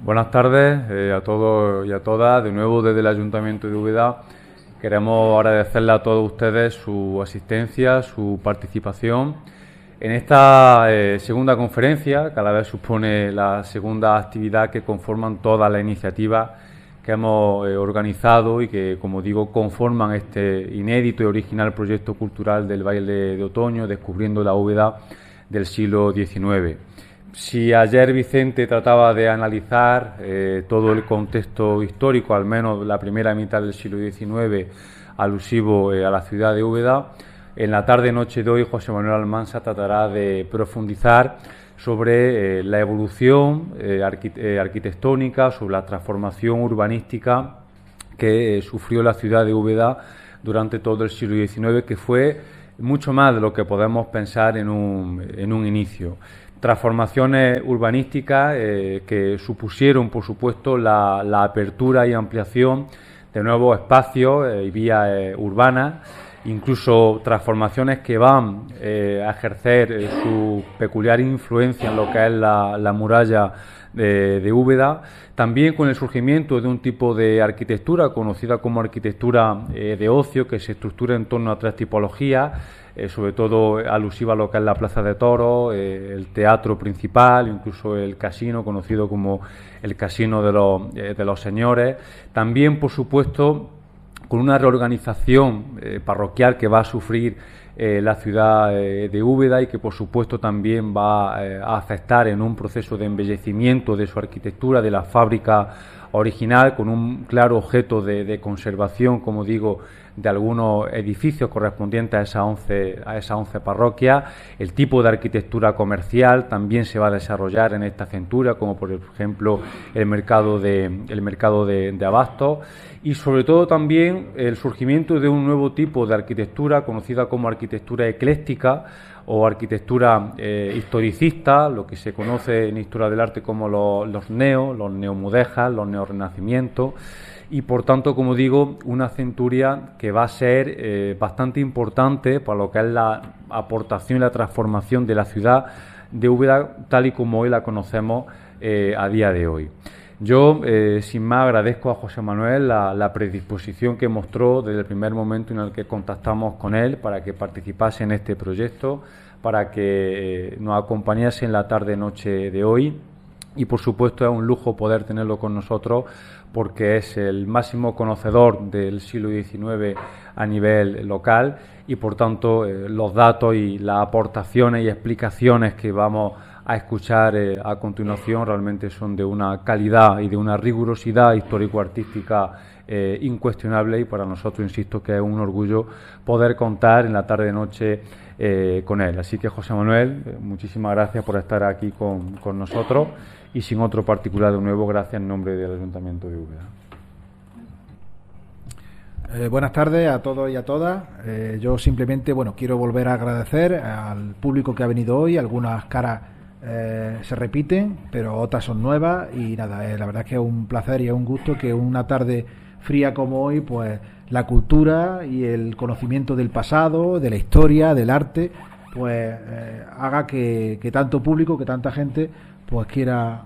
Buenas tardes a todos y a todas. De nuevo desde el Ayuntamiento de Úbeda queremos agradecerle a todos ustedes su asistencia, su participación en esta segunda conferencia, que a la vez supone la segunda actividad que conforman todas las iniciativas que hemos organizado y que, como digo, conforman este inédito y original proyecto cultural del baile de otoño, descubriendo la Úbeda del siglo XIX. Si ayer Vicente trataba de analizar todo el contexto histórico, al menos la primera mitad del siglo XIX, alusivo a la ciudad de Úbeda, en la tarde-noche de hoy José Manuel Almansa tratará de profundizar sobre la evolución arquitectónica, sobre la transformación urbanística que sufrió la ciudad de Úbeda durante todo el siglo XIX, que fue mucho más de lo que podemos pensar en un inicio. Transformaciones urbanísticas que supusieron, por supuesto, la apertura y ampliación de nuevos espacios y vías urbanas, incluso transformaciones que van a ejercer su peculiar influencia en lo que es la muralla de Úbeda, también con el surgimiento de un tipo de arquitectura conocida como arquitectura de ocio, que se estructura en torno a tres tipologías, sobre todo alusiva a lo que es la Plaza de Toros, el teatro principal, incluso el casino, conocido como el Casino de los Señores. También, por supuesto, con una reorganización parroquial que va a sufrir la ciudad de Úbeda y que, por supuesto, también va a afectar en un proceso de embellecimiento de su arquitectura, de la fábrica original, con un claro objeto de conservación, como digo, de algunos edificios correspondientes a esas 11 parroquias. El tipo de arquitectura comercial también se va a desarrollar en esta centura, como por ejemplo el mercado de abastos, y sobre todo también el surgimiento de un nuevo tipo de arquitectura conocida como arquitectura ecléctica o arquitectura historicista, lo que se conoce en historia del arte como los neomudéjas, los neorrenacimientos, y por tanto, como digo, una centuria que va a ser bastante importante para lo que es la aportación y la transformación de la ciudad de Úbeda tal y como hoy la conocemos a día de hoy. Yo, sin más, agradezco a José Manuel la predisposición que mostró desde el primer momento en el que contactamos con él para que participase en este proyecto, para que nos acompañase en la tarde-noche de hoy. Y, por supuesto, es un lujo poder tenerlo con nosotros porque es el máximo conocedor del siglo XIX a nivel local y, por tanto, los datos y las aportaciones y explicaciones que vamos a escuchar a continuación realmente son de una calidad y de una rigurosidad histórico-artística incuestionable, y para nosotros, insisto, que es un orgullo poder contar en la tarde-noche con él. Así que, José Manuel, muchísimas gracias por estar aquí con nosotros, y sin otro particular, de nuevo, gracias en nombre del Ayuntamiento de Úbeda. Buenas tardes a todos y a todas. Yo simplemente, quiero volver a agradecer al público que ha venido hoy. Algunas caras se repiten, pero otras son nuevas, y nada, la verdad es que es un placer y es un gusto que una tarde fría como hoy, pues la cultura y el conocimiento del pasado, de la historia, del arte, pues haga que tanto público, que tanta gente, pues quiera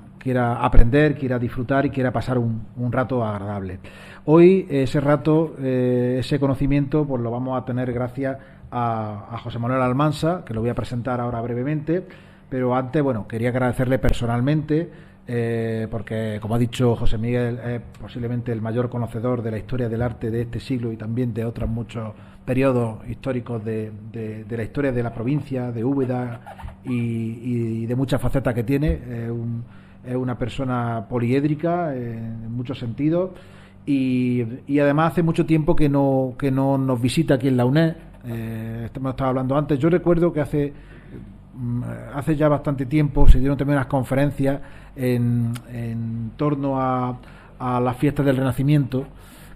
aprender, quiera disfrutar y quiera pasar un rato agradable. Hoy ese rato, ese conocimiento, pues lo vamos a tener gracias a José Manuel Almansa, que lo voy a presentar ahora brevemente, pero antes, quería agradecerle personalmente, porque, como ha dicho José Miguel, es posiblemente el mayor conocedor de la historia del arte de este siglo y también de otros muchos periodos históricos de la historia de la provincia de Úbeda y de muchas facetas que tiene. Es una persona poliédrica en muchos sentidos, y además hace mucho tiempo que no nos visita aquí en la UNED. Hemos estado hablando antes. Yo recuerdo que hace ya bastante tiempo se dieron también unas conferencias en torno a las fiestas del Renacimiento,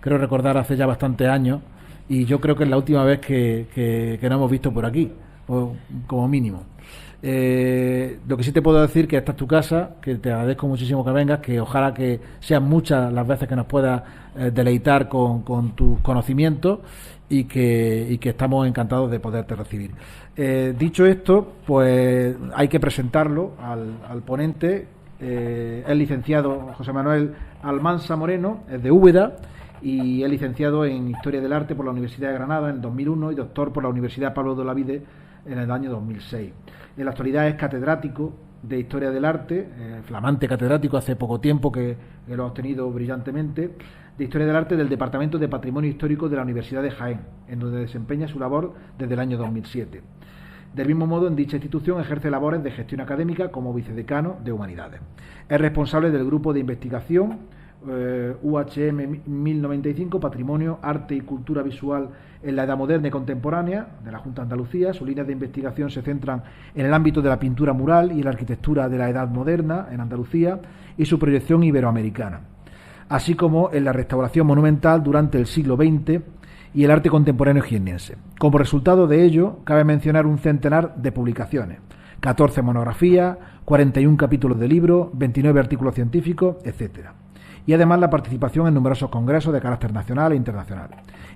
creo recordar hace ya bastantes años, y yo creo que es la última vez que nos hemos visto por aquí, como mínimo. Lo que sí te puedo decir que esta es tu casa, que te agradezco muchísimo que vengas, que ojalá que sean muchas las veces que nos puedas deleitar con tus conocimientos, y que estamos encantados de poderte recibir. Dicho esto, pues hay que presentarlo al ponente, es licenciado José Manuel Almansa Moreno, es de Úbeda, y es licenciado en Historia del Arte por la Universidad de Granada en 2001 y doctor por la Universidad Pablo de Olavide en el año 2006. En la actualidad es catedrático de Historia del Arte, flamante catedrático, hace poco tiempo que lo ha obtenido brillantemente, de Historia del Arte del Departamento de Patrimonio Histórico de la Universidad de Jaén, en donde desempeña su labor desde el año 2007. Del mismo modo, en dicha institución ejerce labores de gestión académica como vicedecano de Humanidades. Es responsable del grupo de investigación UHM 1095, Patrimonio, Arte y Cultura Visual en la Edad Moderna y Contemporánea, de la Junta de Andalucía. Sus líneas de investigación se centran en el ámbito de la pintura mural y la arquitectura de la Edad Moderna en Andalucía y su proyección iberoamericana, así como en la restauración monumental durante el siglo XX y el arte contemporáneo jiennense. Como resultado de ello, cabe mencionar un centenar de publicaciones, 14 monografías, 41 capítulos de libros, 29 artículos científicos, etcétera. Y además la participación en numerosos congresos de carácter nacional e internacional.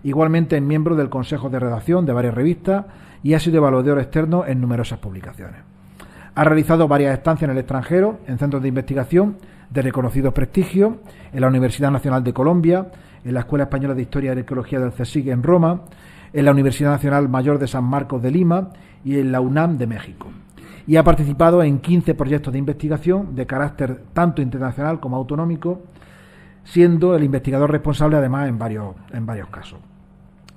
Igualmente es miembro del Consejo de Redacción de varias revistas y ha sido evaluador externo en numerosas publicaciones. Ha realizado varias estancias en el extranjero, en centros de investigación de reconocidos prestigios, en la Universidad Nacional de Colombia, en la Escuela Española de Historia y Arqueología del CSIC en Roma, en la Universidad Nacional Mayor de San Marcos de Lima y en la UNAM de México. Y ha participado en 15 proyectos de investigación de carácter tanto internacional como autonómico, siendo el investigador responsable además en varios casos.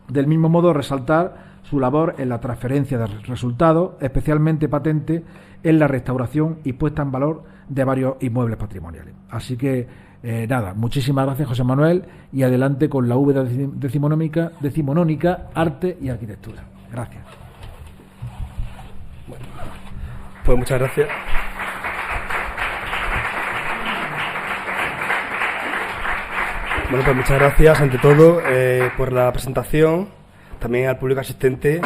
Del mismo modo, resaltar su labor en la transferencia de resultados, especialmente patente en la restauración y puesta en valor de varios inmuebles patrimoniales. Así que, muchísimas gracias, José Manuel, y adelante con la Úbeda decimonónica, Arte y Arquitectura. Gracias. Bueno, pues muchas gracias. Bueno, pues muchas gracias ante todo por la presentación, también al público asistente.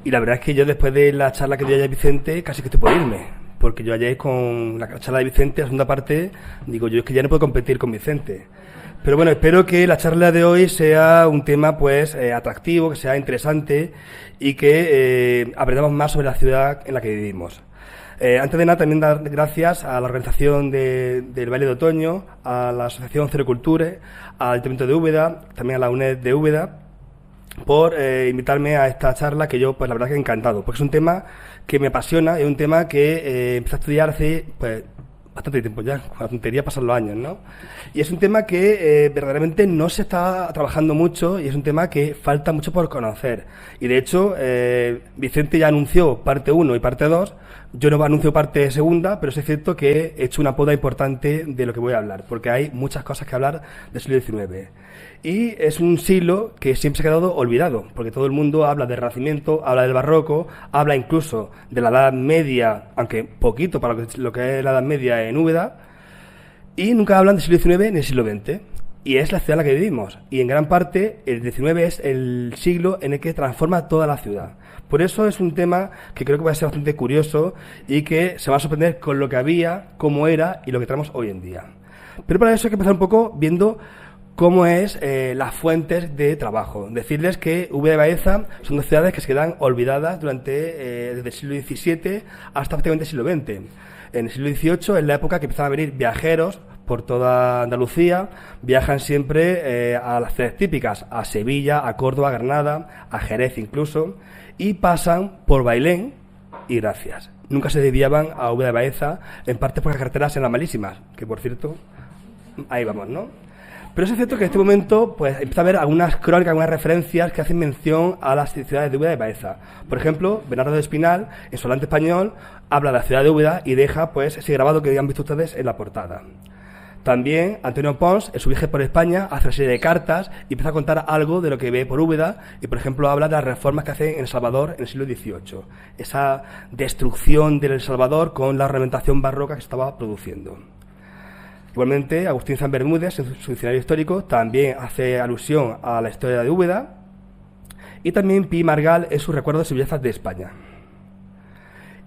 Y la verdad es que yo, después de la charla que dio ayer Vicente, casi que estoy por irme, porque yo ayer con la charla de Vicente, la segunda parte, digo yo, es que ya no puedo competir con Vicente. Pero bueno, espero que la charla de hoy sea un tema pues atractivo, que sea interesante y que aprendamos más sobre la ciudad en la que vivimos. Antes de nada, también dar gracias a la organización del Baile de Otoño, a la Asociación Cero Culture, al Ayuntamiento de Úbeda, también a la UNED de Úbeda, por invitarme a esta charla, que yo, pues la verdad que encantado, porque es un tema que me apasiona, es un tema que empecé a estudiar hace, pues, bastante tiempo ya, con la tontería pasan los años, ¿no? Y es un tema que verdaderamente no se está trabajando mucho y es un tema que falta mucho por conocer. Y de hecho, Vicente ya anunció parte 1 y parte 2, yo no anuncio parte segunda, pero sí es cierto que he hecho una poda importante de lo que voy a hablar, porque hay muchas cosas que hablar del siglo XIX. Y es un siglo que siempre se ha quedado olvidado, porque todo el mundo habla del Renacimiento, habla del Barroco, habla incluso de la Edad Media, aunque poquito para lo que es la Edad Media en Úbeda, y nunca hablan del siglo XIX ni del siglo XX. Y es la ciudad en la que vivimos, y en gran parte el XIX es el siglo en el que transforma toda la ciudad. Por eso es un tema que creo que va a ser bastante curioso y que se va a sorprender con lo que había, cómo era y lo que tenemos hoy en día. Pero para eso hay que empezar un poco viendo cómo es las fuentes de trabajo. Decirles que Úbeda y Baeza son dos ciudades que se quedan olvidadas desde el siglo XVII hasta prácticamente el siglo XX. En el siglo XVIII es la época que empezaban a venir viajeros por toda Andalucía, viajan siempre a las ciudades típicas, a Sevilla, a Córdoba, a Granada, a Jerez incluso, y pasan por Bailén y Gracias. Nunca se desviaban a Úbeda de Baeza, en parte porque las carreteras eran malísimas, que por cierto, ahí vamos, ¿no? Pero es cierto que en este momento pues empieza a haber algunas crónicas, algunas referencias que hacen mención a las ciudades de Úbeda y Baeza. Por ejemplo, Bernardo de Espinal, en su Hablante Español, habla de la ciudad de Úbeda y deja pues ese grabado que han visto ustedes en la portada. También Antonio Pons, en su viaje por España, hace una serie de cartas y empieza a contar algo de lo que ve por Úbeda y, por ejemplo, habla de las reformas que hacen en El Salvador en el siglo XVIII. Esa destrucción de El Salvador con la ornamentación barroca que se estaba produciendo. Igualmente, Agustín San Bermúdez, en su diccionario histórico, también hace alusión a la historia de Úbeda. Y también Pi Margall en sus recuerdos y bellezas de España.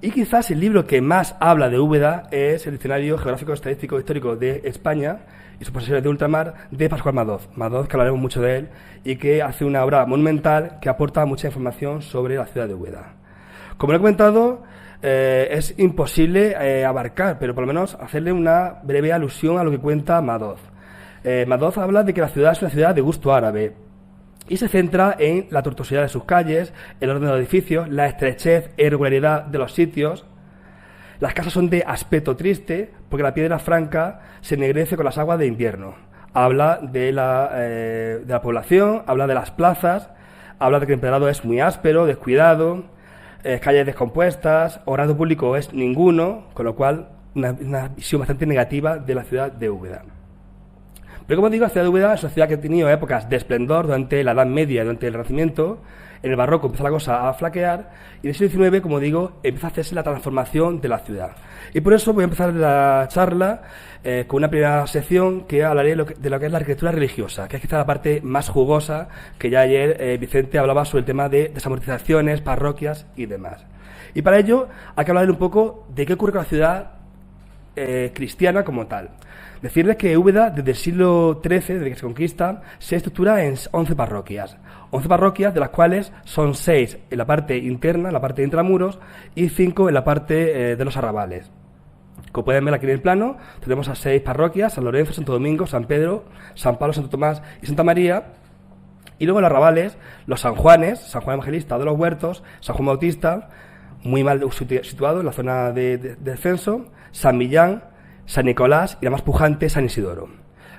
Y quizás el libro que más habla de Úbeda es el Diccionario Geográfico, Estadístico e Histórico de España y sus posesiones de ultramar de Pascual Madoz. Madoz, que hablaremos mucho de él, y que hace una obra monumental que aporta mucha información sobre la ciudad de Úbeda. Como lo he comentado, es imposible abarcar, pero por lo menos hacerle una breve alusión a lo que cuenta Madoz. Madoz habla de que la ciudad es una ciudad de gusto árabe y se centra en la tortuosidad de sus calles, el orden de los edificios, la estrechez e irregularidad de los sitios. Las casas son de aspecto triste porque la piedra franca se ennegrece con las aguas de invierno. Habla de la población, habla de las plazas, habla de que el empedrado es muy áspero, descuidado, calles descompuestas, horario público es ninguno, con lo cual una visión bastante negativa de la ciudad de Úbeda. Pero como digo, la ciudad de Úbeda es una ciudad que ha tenido épocas de esplendor durante la Edad Media y durante el Renacimiento. En el Barroco empieza la cosa a flaquear y en el siglo XIX, como digo, empieza a hacerse la transformación de la ciudad. Y por eso voy a empezar la charla con una primera sección que hablaré de lo que es la arquitectura religiosa, que es quizá la parte más jugosa, que ya ayer Vicente hablaba sobre el tema de desamortizaciones, parroquias y demás. Y para ello hay que hablar un poco de qué ocurre con la ciudad cristiana como tal. Decirles que Úbeda, desde el siglo XIII, desde que se conquista, se estructura en 11 parroquias. 11 parroquias, de las cuales son 6 en la parte interna, en la parte de intramuros, y 5 en la parte de los arrabales. Como pueden ver aquí en el plano, tenemos a 6 parroquias: San Lorenzo, Santo Domingo, San Pedro, San Pablo, Santo Tomás y Santa María. Y luego en los arrabales, los San Juanes, San Juan Evangelista de los Huertos, San Juan Bautista, muy mal situado en la zona de descenso, San Millán, San Nicolás y la más pujante, San Isidoro.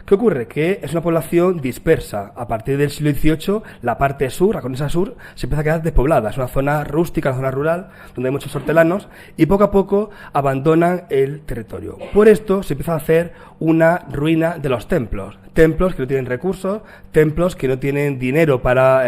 ¿Qué ocurre? Que es una población dispersa. A partir del siglo XVIII, la parte sur, la cornisa sur, se empieza a quedar despoblada. Es una zona rústica, una zona rural, donde hay muchos hortelanos, y poco a poco abandonan el territorio. Por esto se empieza a hacer una ruina de los templos. Templos que no tienen recursos, templos que no tienen dinero para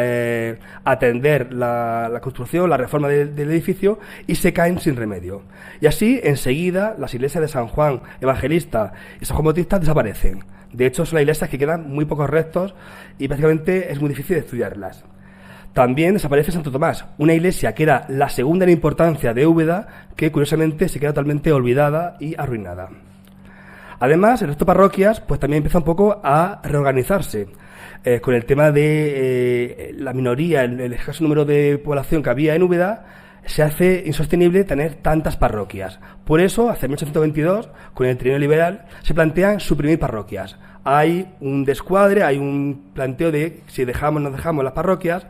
atender la construcción, la reforma del edificio, y se caen sin remedio. Y así, enseguida, las iglesias de San Juan Evangelista y San Juan Bautista desaparecen. De hecho, son las iglesias que quedan muy pocos restos y prácticamente es muy difícil de estudiarlas. También desaparece Santo Tomás, una iglesia que era la segunda en importancia de Úbeda, que curiosamente se queda totalmente olvidada y arruinada. Además, el resto de parroquias pues también empieza un poco a reorganizarse. Con el tema de la minoría, el escaso número de población que había en Úbeda, se hace insostenible tener tantas parroquias. Por eso, hace 1822, con el trienio liberal, se plantean suprimir parroquias. Hay un descuadre, hay un planteo de si dejamos o no dejamos las parroquias,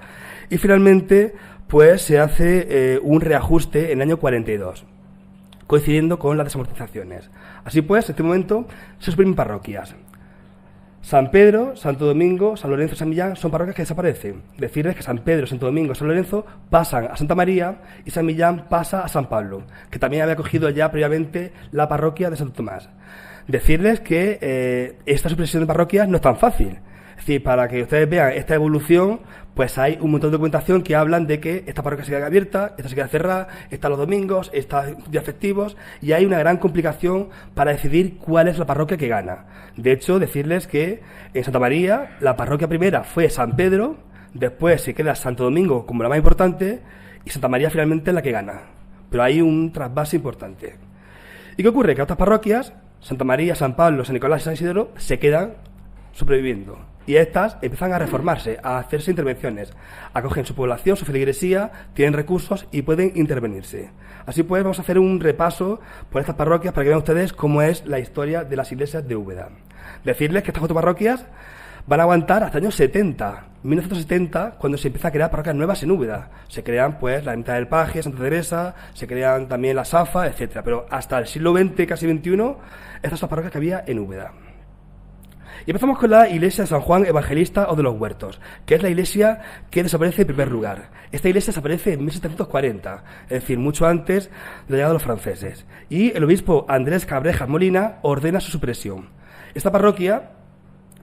y finalmente pues se hace un reajuste en el año 42, coincidiendo con las desamortizaciones. Así pues, en este momento se suprimen parroquias. San Pedro, Santo Domingo, San Lorenzo y San Millán son parroquias que desaparecen. Decirles que San Pedro, Santo Domingo y San Lorenzo pasan a Santa María y San Millán pasa a San Pablo, que también había acogido ya previamente la parroquia de Santo Tomás. Decirles que esta supresión de parroquias no es tan fácil. Es decir, para que ustedes vean esta evolución, pues hay un montón de documentación que hablan de que esta parroquia se queda abierta, esta se queda cerrada, esta los domingos, esta días festivos, y hay una gran complicación para decidir cuál es la parroquia que gana. De hecho, decirles que en Santa María la parroquia primera fue San Pedro, después se queda Santo Domingo como la más importante, y Santa María finalmente es la que gana. Pero hay un trasvase importante. ¿Y qué ocurre? Que otras parroquias, Santa María, San Pablo, San Nicolás y San Isidoro, se quedan sobreviviendo. Y estas empiezan a reformarse, a hacerse intervenciones. Acogen su población, su feligresía, tienen recursos y pueden intervenirse. Así pues, vamos a hacer un repaso por estas parroquias para que vean ustedes cómo es la historia de las iglesias de Úbeda. Decirles que estas 4 parroquias van a aguantar hasta el año 70, 1970, cuando se empieza a crear parroquias nuevas en Úbeda. Se crean, pues, la Ermita del Paje, Santa Teresa, se crean también la Safa, etcétera. Pero hasta el siglo XX, casi XXI, estas son las parroquias que había en Úbeda. Y empezamos con la iglesia de San Juan Evangelista o de los Huertos, que es la iglesia que desaparece en primer lugar. Esta iglesia desaparece en 1740, es decir, mucho antes de la llegada de los franceses. Y el obispo Andrés Cabrejas Molina ordena su supresión. Esta parroquia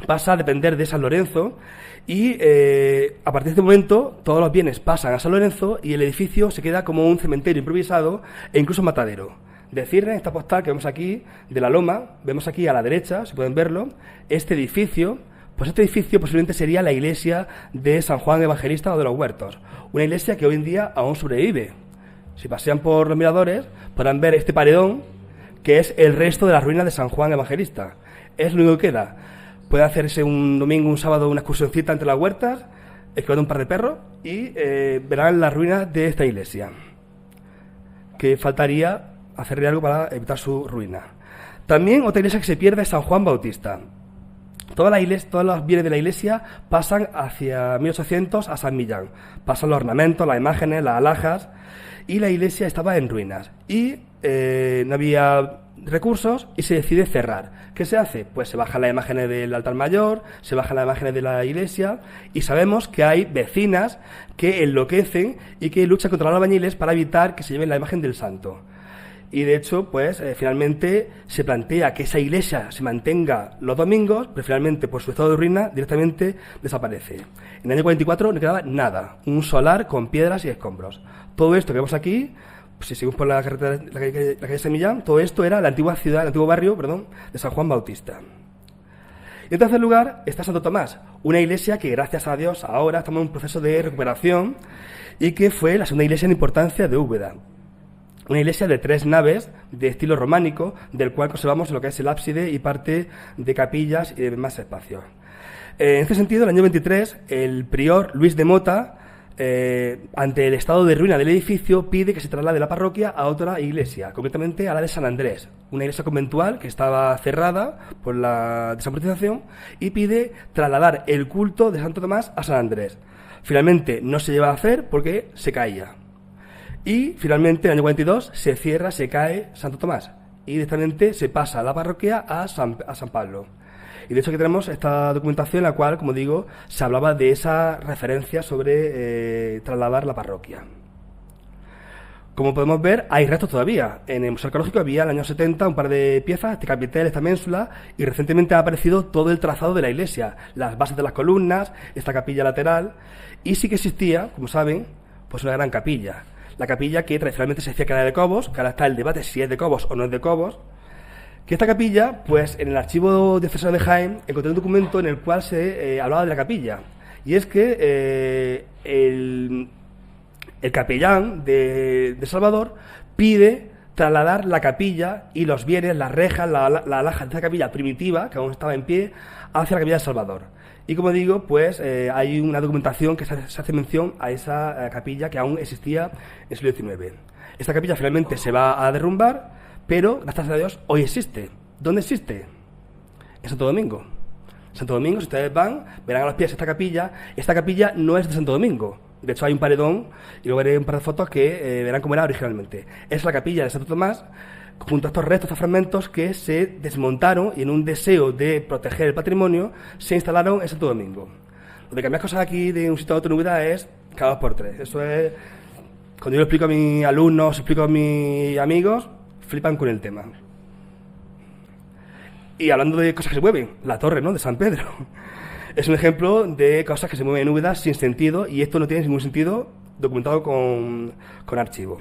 pasa a depender de San Lorenzo y a partir de este momento todos los bienes pasan a San Lorenzo y el edificio se queda como un cementerio improvisado e incluso matadero. Decir en esta postal que vemos aquí de la Loma, vemos aquí a la derecha, si pueden verlo, este edificio posiblemente sería la iglesia de San Juan Evangelista o de los Huertos, una iglesia que hoy en día aún sobrevive. Si pasean por los miradores podrán ver este paredón que es el resto de las ruinas de San Juan Evangelista. Es lo único que queda. Puede hacerse un domingo, un sábado, una excursioncita entre las huertas, esquivando un par de perros y verán las ruinas de esta iglesia. que faltaría hacerle algo para evitar su ruina. También otra iglesia que se pierde es San Juan Bautista. Todos los bienes de la iglesia pasan hacia 1800 a San Millán. Pasan los ornamentos, las imágenes, las alhajas, y la iglesia estaba en ruinas. Y no había recursos y se decide cerrar. ¿Qué se hace? Pues se bajan las imágenes del altar mayor, se bajan las imágenes de la iglesia, y sabemos que hay vecinas que enloquecen y que luchan contra los albañiles para evitar que se lleven la imagen del santo. Y de hecho, pues finalmente se plantea que esa iglesia se mantenga los domingos, pero finalmente por su estado de ruina directamente desaparece. En el año 44 no quedaba nada, un solar con piedras y escombros. Todo esto que vemos aquí, pues, si seguimos por la carretera, la calle San Millán, todo esto era la antigua ciudad, el antiguo barrio, de San Juan Bautista. Y en tercer lugar está Santo Tomás, una iglesia que gracias a Dios ahora estamos en un proceso de recuperación y que fue la segunda iglesia en importancia de Úbeda. Una iglesia de 3 naves de estilo románico, del cual conservamos lo que es el ábside y parte de capillas y de más espacios. En este sentido, en el año 23, el prior Luis de Mota, ante el estado de ruina del edificio, pide que se traslade la parroquia a otra iglesia, concretamente a la de San Andrés, una iglesia conventual que estaba cerrada por la desamortización, y pide trasladar el culto de Santo Tomás a San Andrés. Finalmente no se lleva a hacer porque se caía. Y finalmente, en el año 42, se cierra, se cae Santo Tomás y directamente se pasa la parroquia a San Pablo. Y de hecho aquí tenemos esta documentación en la cual, como digo, se hablaba de esa referencia sobre trasladar la parroquia. Como podemos ver, hay restos todavía. En el Museo Arqueológico había en el año 70 un par de piezas, este capitel, esta ménsula, y recientemente ha aparecido todo el trazado de la iglesia, las bases de las columnas, esta capilla lateral, y sí que existía, como saben, pues una gran capilla. La capilla que tradicionalmente se decía que era de Cobos, que ahora está el debate si es de Cobos o no es de Cobos. Que esta capilla, pues en el archivo diocesano de Jaén encontré un documento en el cual se hablaba de la capilla. Y es que el capellán de Salvador pide trasladar la capilla y los bienes, las rejas, la alhaja de esa capilla primitiva, que aún estaba en pie, hacia la capilla de Salvador. Y como digo, pues hay una documentación que se hace mención a esa capilla que aún existía en el siglo XIX. Esta capilla finalmente se va a derrumbar, pero gracias a Dios hoy existe. ¿Dónde existe? En Santo Domingo. Santo Domingo, si ustedes van, verán a los pies esta capilla. Esta capilla no es de Santo Domingo. De hecho hay un paredón, y luego veré un par de fotos que verán cómo era originalmente. Es la capilla de Santo Tomás, junto a estos restos, estos fragmentos que se desmontaron y en un deseo de proteger el patrimonio se instalaron en Santo Domingo. Lo de cambiar cosas aquí de un sitio a otro en Úbeda es cada 2 por 3. Eso es, cuando yo lo explico a mis alumnos, explico a mis amigos, flipan con el tema. Y hablando de cosas que se mueven, la torre, ¿no?, de San Pedro. Es un ejemplo de cosas que se mueven en Úbeda sin sentido, y esto no tiene ningún sentido documentado con archivo.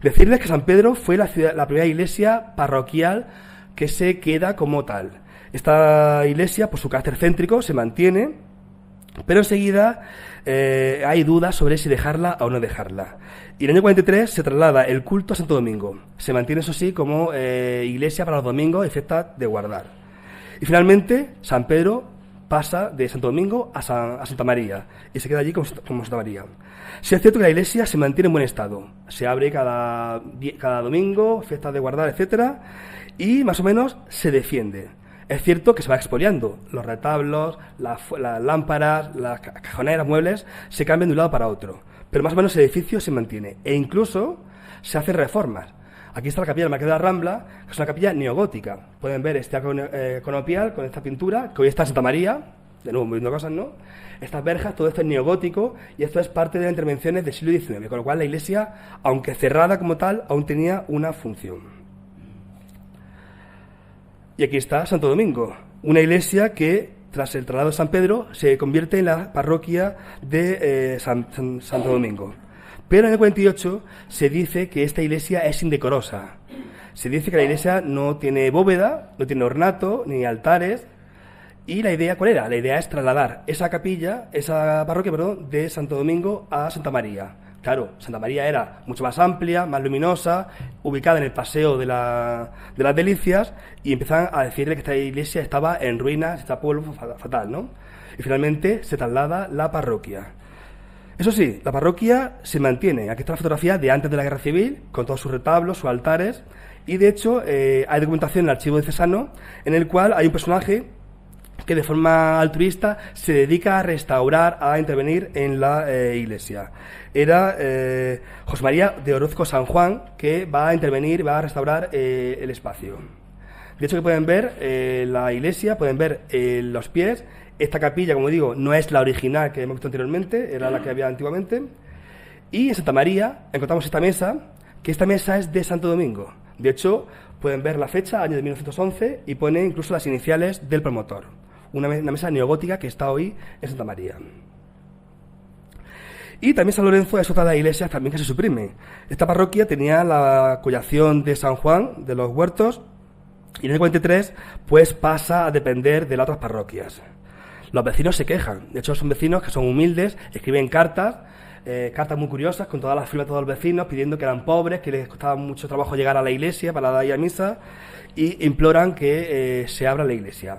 Decirles que San Pedro fue la primera iglesia parroquial que se queda como tal. Esta iglesia, por su carácter céntrico, se mantiene, pero enseguida hay dudas sobre si dejarla o no dejarla. Y en el año 43 se traslada el culto a Santo Domingo. Se mantiene, eso sí, como iglesia para los domingos y fiestas de guardar. Y finalmente, San Pedro pasa de Santo Domingo a Santa María y se queda allí como Santa María. Sí es cierto que la iglesia se mantiene en buen estado. Se abre cada domingo, fiestas de guardar, etcétera, y más o menos se defiende. Es cierto que se va expoliando. Los retablos, las lámparas, las cajoneras, muebles, se cambian de un lado para otro. Pero más o menos el edificio se mantiene. E incluso se hacen reformas. Aquí está la capilla del Marqués de la Rambla, que es una capilla neogótica. Pueden ver este conopial con esta pintura, que hoy está en Santa María, de nuevo viendo cosas, ¿no? Estas verjas, todo esto es neogótico, y esto es parte de las intervenciones del siglo XIX, con lo cual la iglesia, aunque cerrada como tal, aún tenía una función. Y aquí está Santo Domingo, una iglesia que, tras el traslado de San Pedro, se convierte en la parroquia de Santo Domingo. Pero en el 48 se dice que esta iglesia es indecorosa. Se dice que la iglesia no tiene bóveda, no tiene ornato, ni altares. ¿Y la idea cuál era? La idea es trasladar esa parroquia, de Santo Domingo a Santa María. Claro, Santa María era mucho más amplia, más luminosa, ubicada en el paseo de las Delicias, y empezaban a decirle que esta iglesia estaba en ruinas, está polvo fatal, ¿no? Y finalmente se traslada la parroquia. Eso sí, la parroquia se mantiene. Aquí está la fotografía de antes de la Guerra Civil, con todos sus retablos, sus altares, y de hecho hay documentación en el archivo diocesano en el cual hay un personaje que de forma altruista se dedica a restaurar, a intervenir en la iglesia. Era José María de Orozco San Juan, que va a intervenir, va a restaurar el espacio. De hecho, que pueden ver la iglesia, pueden ver los pies. Esta capilla, como digo, no es la original que hemos visto anteriormente, era la que había antiguamente. Y en Santa María encontramos esta mesa, que esta mesa es de Santo Domingo. De hecho, pueden ver la fecha, año de 1911, y pone incluso las iniciales del promotor. Una mesa neogótica que está hoy en Santa María. Y también San Lorenzo es otra de las iglesias también que se suprime. Esta parroquia tenía la collación de San Juan de los Huertos, y en el 43 pues pasa a depender de las otras parroquias. Los vecinos se quejan. De hecho, son vecinos que son humildes, escriben cartas muy curiosas, con todas las firmas de todos los vecinos, pidiendo que eran pobres, que les costaba mucho trabajo llegar a la iglesia para dar a misa, y imploran que se abra la iglesia.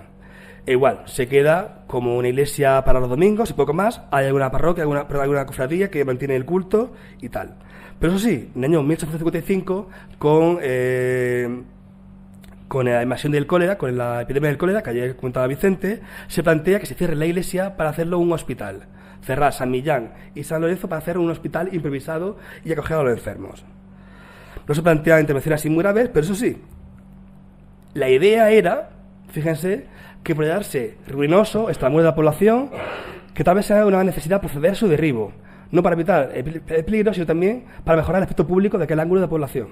E igual, se queda como una iglesia para los domingos y poco más. Hay alguna parroquia, alguna cofradía que mantiene el culto y tal. Pero eso sí, en el año 1855, con la invasión del cólera, con la epidemia del cólera, que ayer comentaba Vicente, se plantea que se cierre la iglesia para hacerlo un hospital. Cerrar San Millán y San Lorenzo para hacer un hospital improvisado y acoger a los enfermos. No se plantea intervenciones así muy graves, pero eso sí, la idea era, fíjense, que por darse ruinoso, extramuros de la población, que tal vez sea una necesidad proceder a su derribo, no para evitar el peligro, sino también para mejorar el aspecto público de aquel ángulo de la población.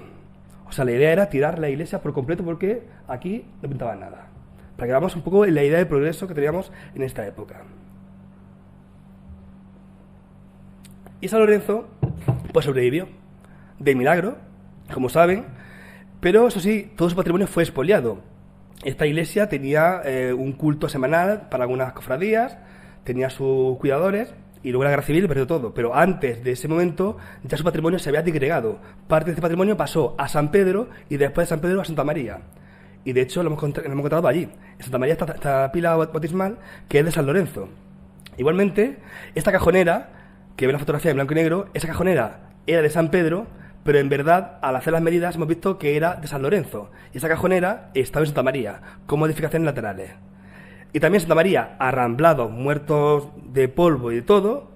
O sea, la idea era tirar la iglesia por completo porque aquí no pintaba nada. Para que veamos un poco la idea de progreso que teníamos en esta época. Y San Lorenzo, pues sobrevivió. De milagro, como saben, pero eso sí, todo su patrimonio fue expoliado. Esta iglesia tenía un culto semanal para algunas cofradías, tenía sus cuidadores, y luego la Guerra Civil perdió todo. Pero antes de ese momento ya su patrimonio se había disgregado. Parte de este patrimonio pasó a San Pedro y después de San Pedro a Santa María. Y de hecho lo hemos encontrado allí. En Santa María está esta pila bautismal que es de San Lorenzo. Igualmente, esta cajonera, que ve la fotografía en blanco y negro, esa cajonera era de San Pedro, pero en verdad, al hacer las medidas, hemos visto que era de San Lorenzo. Y esa cajonera estaba en Santa María, con modificaciones laterales. Y también Santa María, arramblados, muertos de polvo y de todo,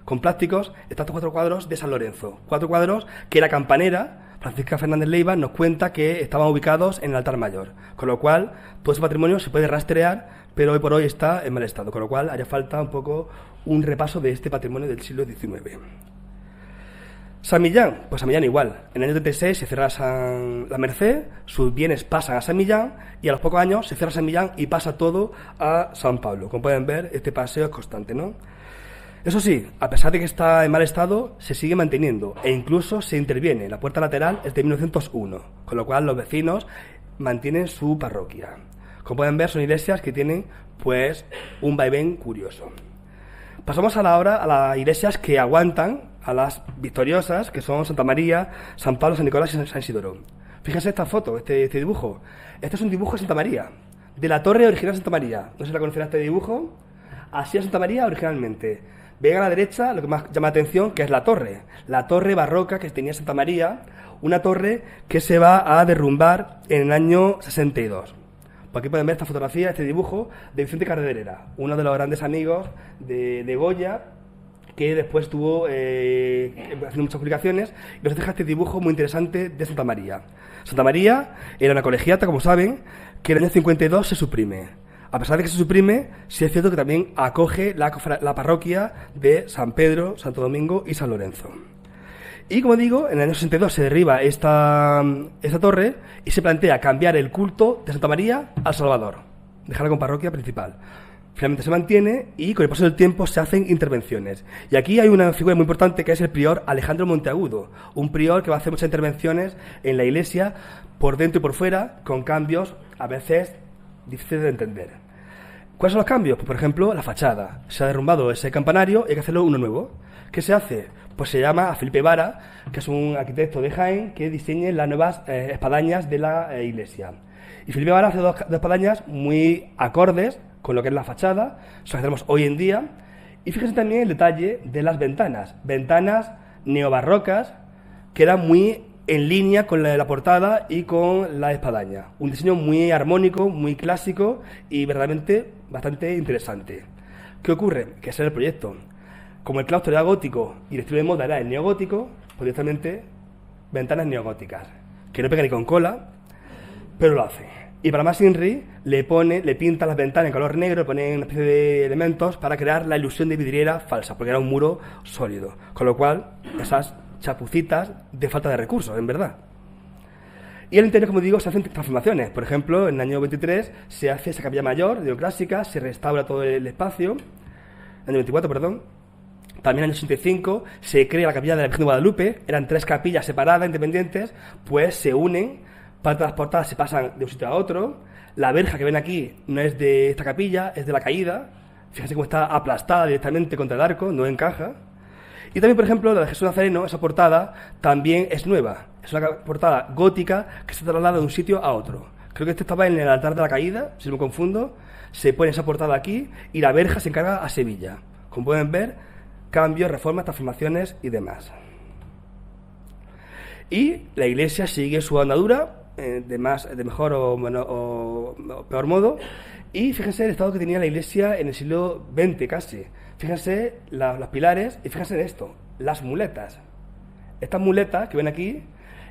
con plásticos, están estos 4 cuadros de San Lorenzo. 4 cuadros que la campanera, Francisca Fernández Leiva, nos cuenta que estaban ubicados en el altar mayor. Con lo cual, todo ese patrimonio se puede rastrear, pero hoy por hoy está en mal estado. Con lo cual, haría falta un poco un repaso de este patrimonio del siglo XIX. San Millán, pues San Millán igual. En el año 36 se cierra la Merced, sus bienes pasan a San Millán y a los pocos años se cierra San Millán y pasa todo a San Pablo. Como pueden ver, este paseo es constante, ¿no? Eso sí, a pesar de que está en mal estado, se sigue manteniendo e incluso se interviene. La puerta lateral es de 1901, con lo cual los vecinos mantienen su parroquia. Como pueden ver, son iglesias que tienen pues un vaivén curioso. Pasamos ahora a las iglesias que aguantan, a las victoriosas, que son Santa María, San Pablo, San Nicolás y San Isidoro. Fíjense esta foto, este dibujo. Este es un dibujo de Santa María, de la torre original de Santa María. No sé si la conocerá este dibujo. Así es Santa María originalmente. Vean a la derecha lo que más llama la atención, que es la torre barroca que tenía Santa María, una torre que se va a derrumbar en el año 62. Por aquí pueden ver esta fotografía, este dibujo de Vicente Carrerera, uno de los grandes amigos de Goya, que después estuvo haciendo muchas publicaciones, y nos deja este dibujo muy interesante de Santa María. Santa María era una colegiata, como saben, que en el año 52 se suprime. A pesar de que se suprime, sí es cierto que también acoge la parroquia de San Pedro, Santo Domingo y San Lorenzo. Y como digo, en el año 62 se derriba esta torre y se plantea cambiar el culto de Santa María al Salvador, dejarla con parroquia principal. Finalmente se mantiene y con el paso del tiempo se hacen intervenciones. Y aquí hay una figura muy importante que es el prior Alejandro Monteagudo, un prior que va a hacer muchas intervenciones en la iglesia por dentro y por fuera, con cambios a veces difíciles de entender. ¿Cuáles son los cambios? Pues, por ejemplo, la fachada. Se ha derrumbado ese campanario y hay que hacerlo uno nuevo. ¿Qué se hace? Pues se llama a Felipe Vara, que es un arquitecto de Jaén, que diseñe las nuevas espadañas de la iglesia. Y Felipe Vara hace dos espadañas muy acordes con lo que es la fachada, eso que tenemos hoy en día, Y fíjense también el detalle de las ventanas. Ventanas neobarrocas que eran muy en línea con la de la portada y con la espadaña. Un diseño muy armónico, muy clásico y verdaderamente bastante interesante. ¿Qué ocurre? Que ese era el proyecto. Como el claustro era gótico y el estilo de moda era el neogótico, pues directamente ventanas neogóticas, que no pega ni con cola, pero lo hace. Y para más Inri le pinta las ventanas en color negro, le pone una especie de elementos para crear la ilusión de vidriera falsa, porque era un muro sólido. Con lo cual, esas chapucitas de falta de recursos, en verdad. Y el interior, como digo, se hacen transformaciones. Por ejemplo, en el año 23 se hace esa capilla mayor, neoclásica, se restaura todo el espacio. En el año 24, perdón. También en el año 85 se crea la capilla de la Virgen de Guadalupe. Eran 3 capillas separadas, independientes, pues se unen. Parte de las portadas se pasan de un sitio a otro. La verja que ven aquí no es de esta capilla, es de la caída. Fíjense cómo está aplastada directamente contra el arco, no encaja. Y también, por ejemplo, la de Jesús Nazareno, esa portada, también es nueva. Es una portada gótica que se traslada de un sitio a otro. Creo que este estaba en el altar de la caída, si no me confundo. Se pone esa portada aquí y la verja se encarga a Sevilla. Como pueden ver, cambios, reformas, transformaciones y demás. Y la iglesia sigue su andadura, de mejor o peor modo. Y fíjense el estado que tenía la iglesia en el siglo XX casi. Fíjense los pilares y fíjense en esto, las muletas. Estas muletas que ven aquí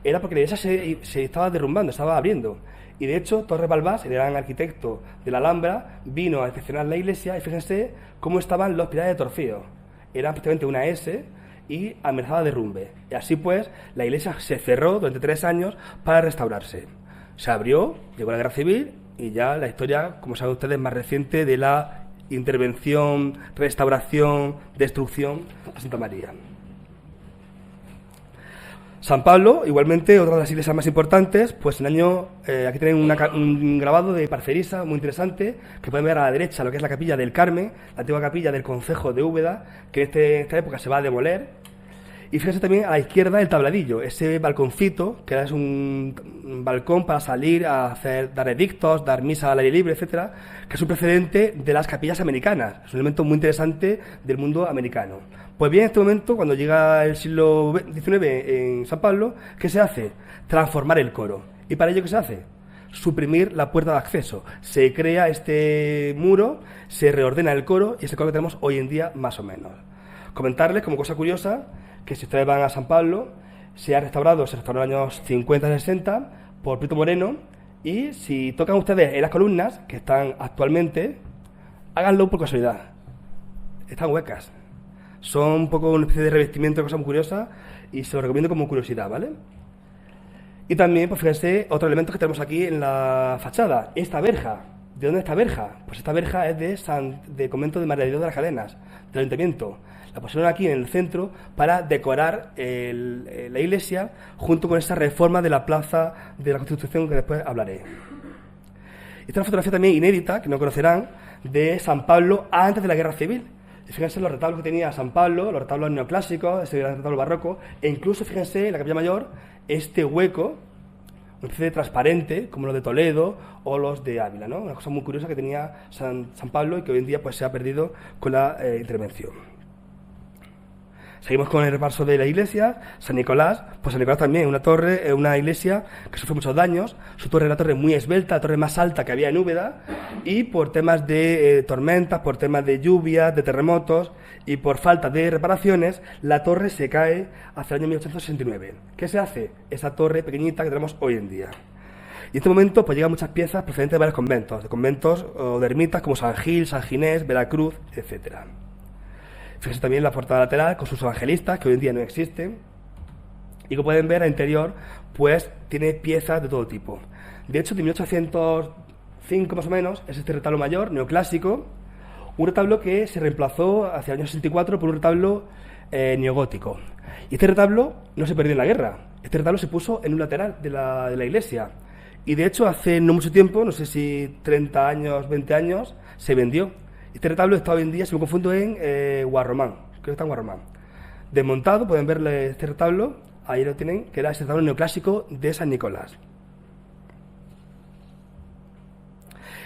era porque la iglesia se estaba derrumbando, estaba abriendo. Y de hecho, Torres Balbás, el gran arquitecto de la Alhambra, vino a inspeccionar la iglesia y fíjense cómo estaban los pilares de Torfeo. Eran prácticamente una S y amenazaba derrumbe. Y así pues, la iglesia se cerró durante 3 años para restaurarse. Se abrió, llegó la Guerra Civil y ya la historia, como saben ustedes, más reciente de la intervención, restauración, destrucción de Santa María. San Pablo, igualmente, otra de las iglesias más importantes, pues en el año, aquí tienen un grabado de Parcerisa muy interesante, que pueden ver a la derecha lo que es la capilla del Carmen, la antigua capilla del concejo de Úbeda, que en esta época se va a demoler. Y fíjense también a la izquierda el tabladillo, ese balconcito, que es un balcón para salir a dar edictos, dar misa al aire libre, etcétera, que es un precedente de las capillas americanas. Es un elemento muy interesante del mundo americano. Pues bien, en este momento, cuando llega el siglo XIX en San Pablo, ¿qué se hace? Transformar el coro. ¿Y para ello qué se hace? Suprimir la puerta de acceso. Se crea este muro, se reordena el coro y es el coro que tenemos hoy en día más o menos. Comentarles como cosa curiosa que si ustedes van a San Pablo, se restauró en los años 50 y 60 por Prieto Moreno, y si tocan ustedes en las columnas que están actualmente, háganlo por casualidad. Están huecas. Son un poco una especie de revestimiento, cosa muy curiosa, y se lo recomiendo como curiosidad, ¿vale? Y también, pues fíjense, otro elemento que tenemos aquí en la fachada, esta verja. ¿De dónde es esta verja? Pues esta verja es de convento de María de Dios de las Cadenas, del Ayuntamiento. La pusieron aquí en el centro para decorar la iglesia junto con esa reforma de la plaza de la Constitución que después hablaré. Esta es una fotografía también inédita, que no conocerán, de San Pablo antes de la Guerra Civil. Y fíjense los retablos que tenía San Pablo, los retablos neoclásicos, ese gran retablo barroco, e incluso fíjense en la capilla mayor este hueco, una especie de transparente, como los de Toledo o los de Ávila, ¿no? Una cosa muy curiosa que tenía San Pablo y que hoy en día pues se ha perdido con la intervención. Seguimos con el repaso de la iglesia. San Nicolás, pues San Nicolás también, una iglesia que sufrió muchos daños. Su torre era una torre muy esbelta, la torre más alta que había en Úbeda, y por temas de tormentas, por temas de lluvias, de terremotos y por falta de reparaciones, la torre se cae hacia el año 1869. ¿Qué se hace? Esa torre pequeñita que tenemos hoy en día. Y en este momento pues llegan muchas piezas procedentes de varios conventos o de ermitas como San Gil, San Ginés, Veracruz, etcétera. Fíjense también la portada lateral con sus evangelistas, que hoy en día no existen. Y como pueden ver, al interior, pues tiene piezas de todo tipo. De hecho, de 1805 más o menos, es este retablo mayor, neoclásico, un retablo que se reemplazó hacia el año 64 por un retablo neogótico. Y este retablo no se perdió en la guerra. Este retablo se puso en un lateral de la iglesia. Y de hecho, hace no mucho tiempo, no sé si 30 años, 20 años, se vendió. Este retablo está hoy en día, si me confundo, en Guarromán. Creo que está en Guarromán. Desmontado, pueden ver este retablo. Ahí lo tienen, que era ese retablo neoclásico de San Nicolás.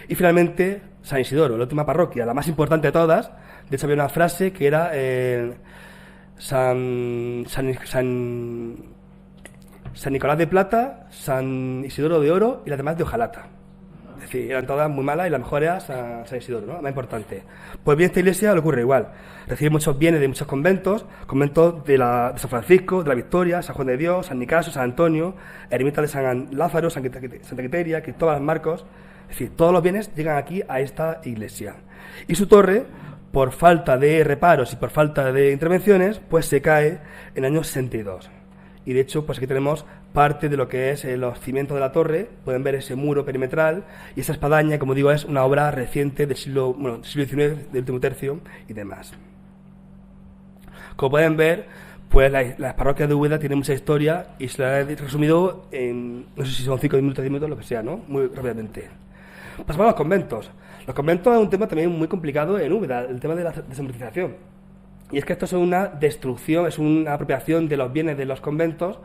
Y finalmente, San Isidoro, la última parroquia, la más importante de todas. De hecho, había una frase que era San Nicolás de plata, San Isidoro de oro y las demás de hojalata. Es decir, eran todas muy malas y la mejor era San Isidoro, ¿no? La más importante. Pues bien, esta iglesia le ocurre igual. Recibe muchos bienes de muchos conventos de San Francisco, de la Victoria, San Juan de Dios, San Nicasio, San Antonio, ermita de San Lázaro, Santa Quiteria, Cristóbal Marcos. Es decir, todos los bienes llegan aquí a esta iglesia. Y su torre, por falta de reparos y por falta de intervenciones, pues se cae en el año 62. Y de hecho, pues aquí tenemos parte de lo que es los cimientos de la torre. Pueden ver ese muro perimetral y esa espadaña, como digo, es una obra reciente del siglo XIX, del último tercio y demás. Como pueden ver, pues las parroquias de Úbeda tienen mucha historia y se la he resumido en, no sé si son 5 minutos, 10 minutos, lo que sea, ¿no? Muy rápidamente. Pasamos a los conventos. Los conventos es un tema también muy complicado en Úbeda, el tema de la desamortización. Y es que esto es una destrucción, es una apropiación de los bienes de los conventos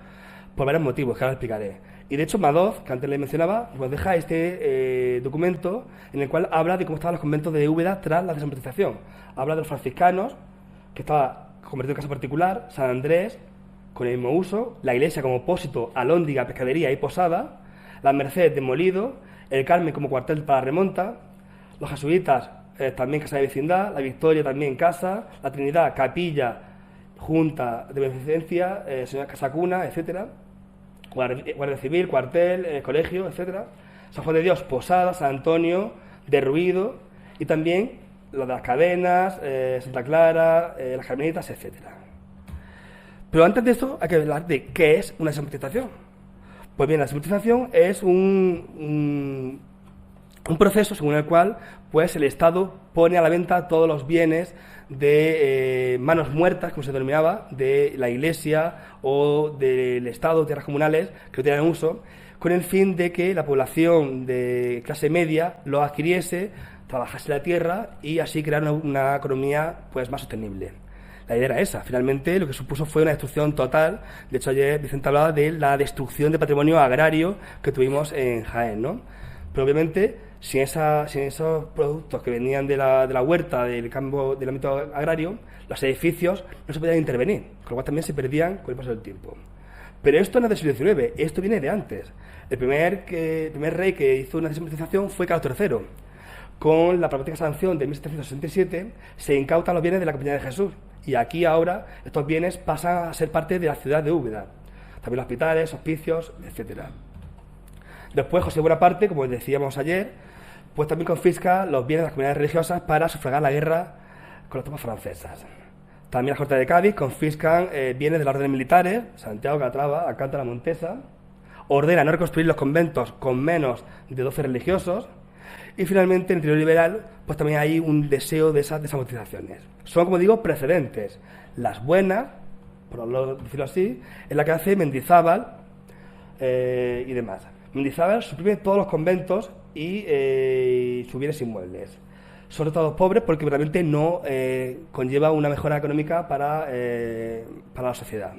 por varios motivos, que ahora explicaré. Y de hecho Madoz, que antes le mencionaba, nos deja este documento en el cual habla de cómo estaban los conventos de Úbeda tras la desamortización. Habla de los franciscanos, que estaba convertido en casa particular, San Andrés, con el mismo uso, la iglesia como pósito, alhóndiga, pescadería y posada, la Merced demolido, el Carmen como cuartel para la remonta, los jesuitas también casa de vecindad, la Victoria también casa, la Trinidad capilla, junta de beneficencia, señora casa cuna, etcétera, Guardia Civil, cuartel, colegio, etcétera, San Juan de Dios posada, San Antonio derruido y también lo de las cadenas, Santa Clara, las Carmelitas, etcétera. Pero antes de eso hay que hablar de qué es una desamortización. Pues bien, la desamortización es un proceso según el cual pues el Estado pone a la venta todos los bienes de manos muertas, como se denominaba, de la Iglesia o del Estado, tierras comunales que no tenían uso, con el fin de que la población de clase media lo adquiriese, trabajase la tierra y así crear una economía pues más sostenible. La idea era esa. Finalmente, lo que supuso fue una destrucción total. De hecho, ayer Vicente hablaba de la destrucción de patrimonio agrario que tuvimos en Jaén, ¿no? Pero obviamente, sin esos productos que venían de la huerta, del campo, del ámbito agrario, los edificios no se podían intervenir, con lo cual también se perdían con el paso del tiempo. Pero esto no es del siglo XIX, esto viene de antes. El primer rey que hizo una desamortización fue Carlos III. Con la pragmática sanción de 1767 se incautan los bienes de la Compañía de Jesús. Y aquí ahora estos bienes pasan a ser parte de la ciudad de Úbeda. También los hospitales, hospicios, etcétera. Después José Bonaparte, como decíamos ayer, pues también confisca los bienes de las comunidades religiosas para sufragar la guerra con las tropas francesas. También las Cortes de Cádiz confiscan bienes de las órdenes militares, Santiago, Calatrava, Alcántara, Montesa. Ordena no reconstruir los conventos con menos de 12 religiosos. Y finalmente, en el interior liberal, pues también hay un deseo de esas desamortizaciones. Son, como digo, precedentes. Las buenas, por decirlo así, es la que hace Mendizábal y demás. Mendizábal suprime todos los conventos y sus bienes inmuebles. Son todos pobres porque realmente no conlleva una mejora económica para la sociedad.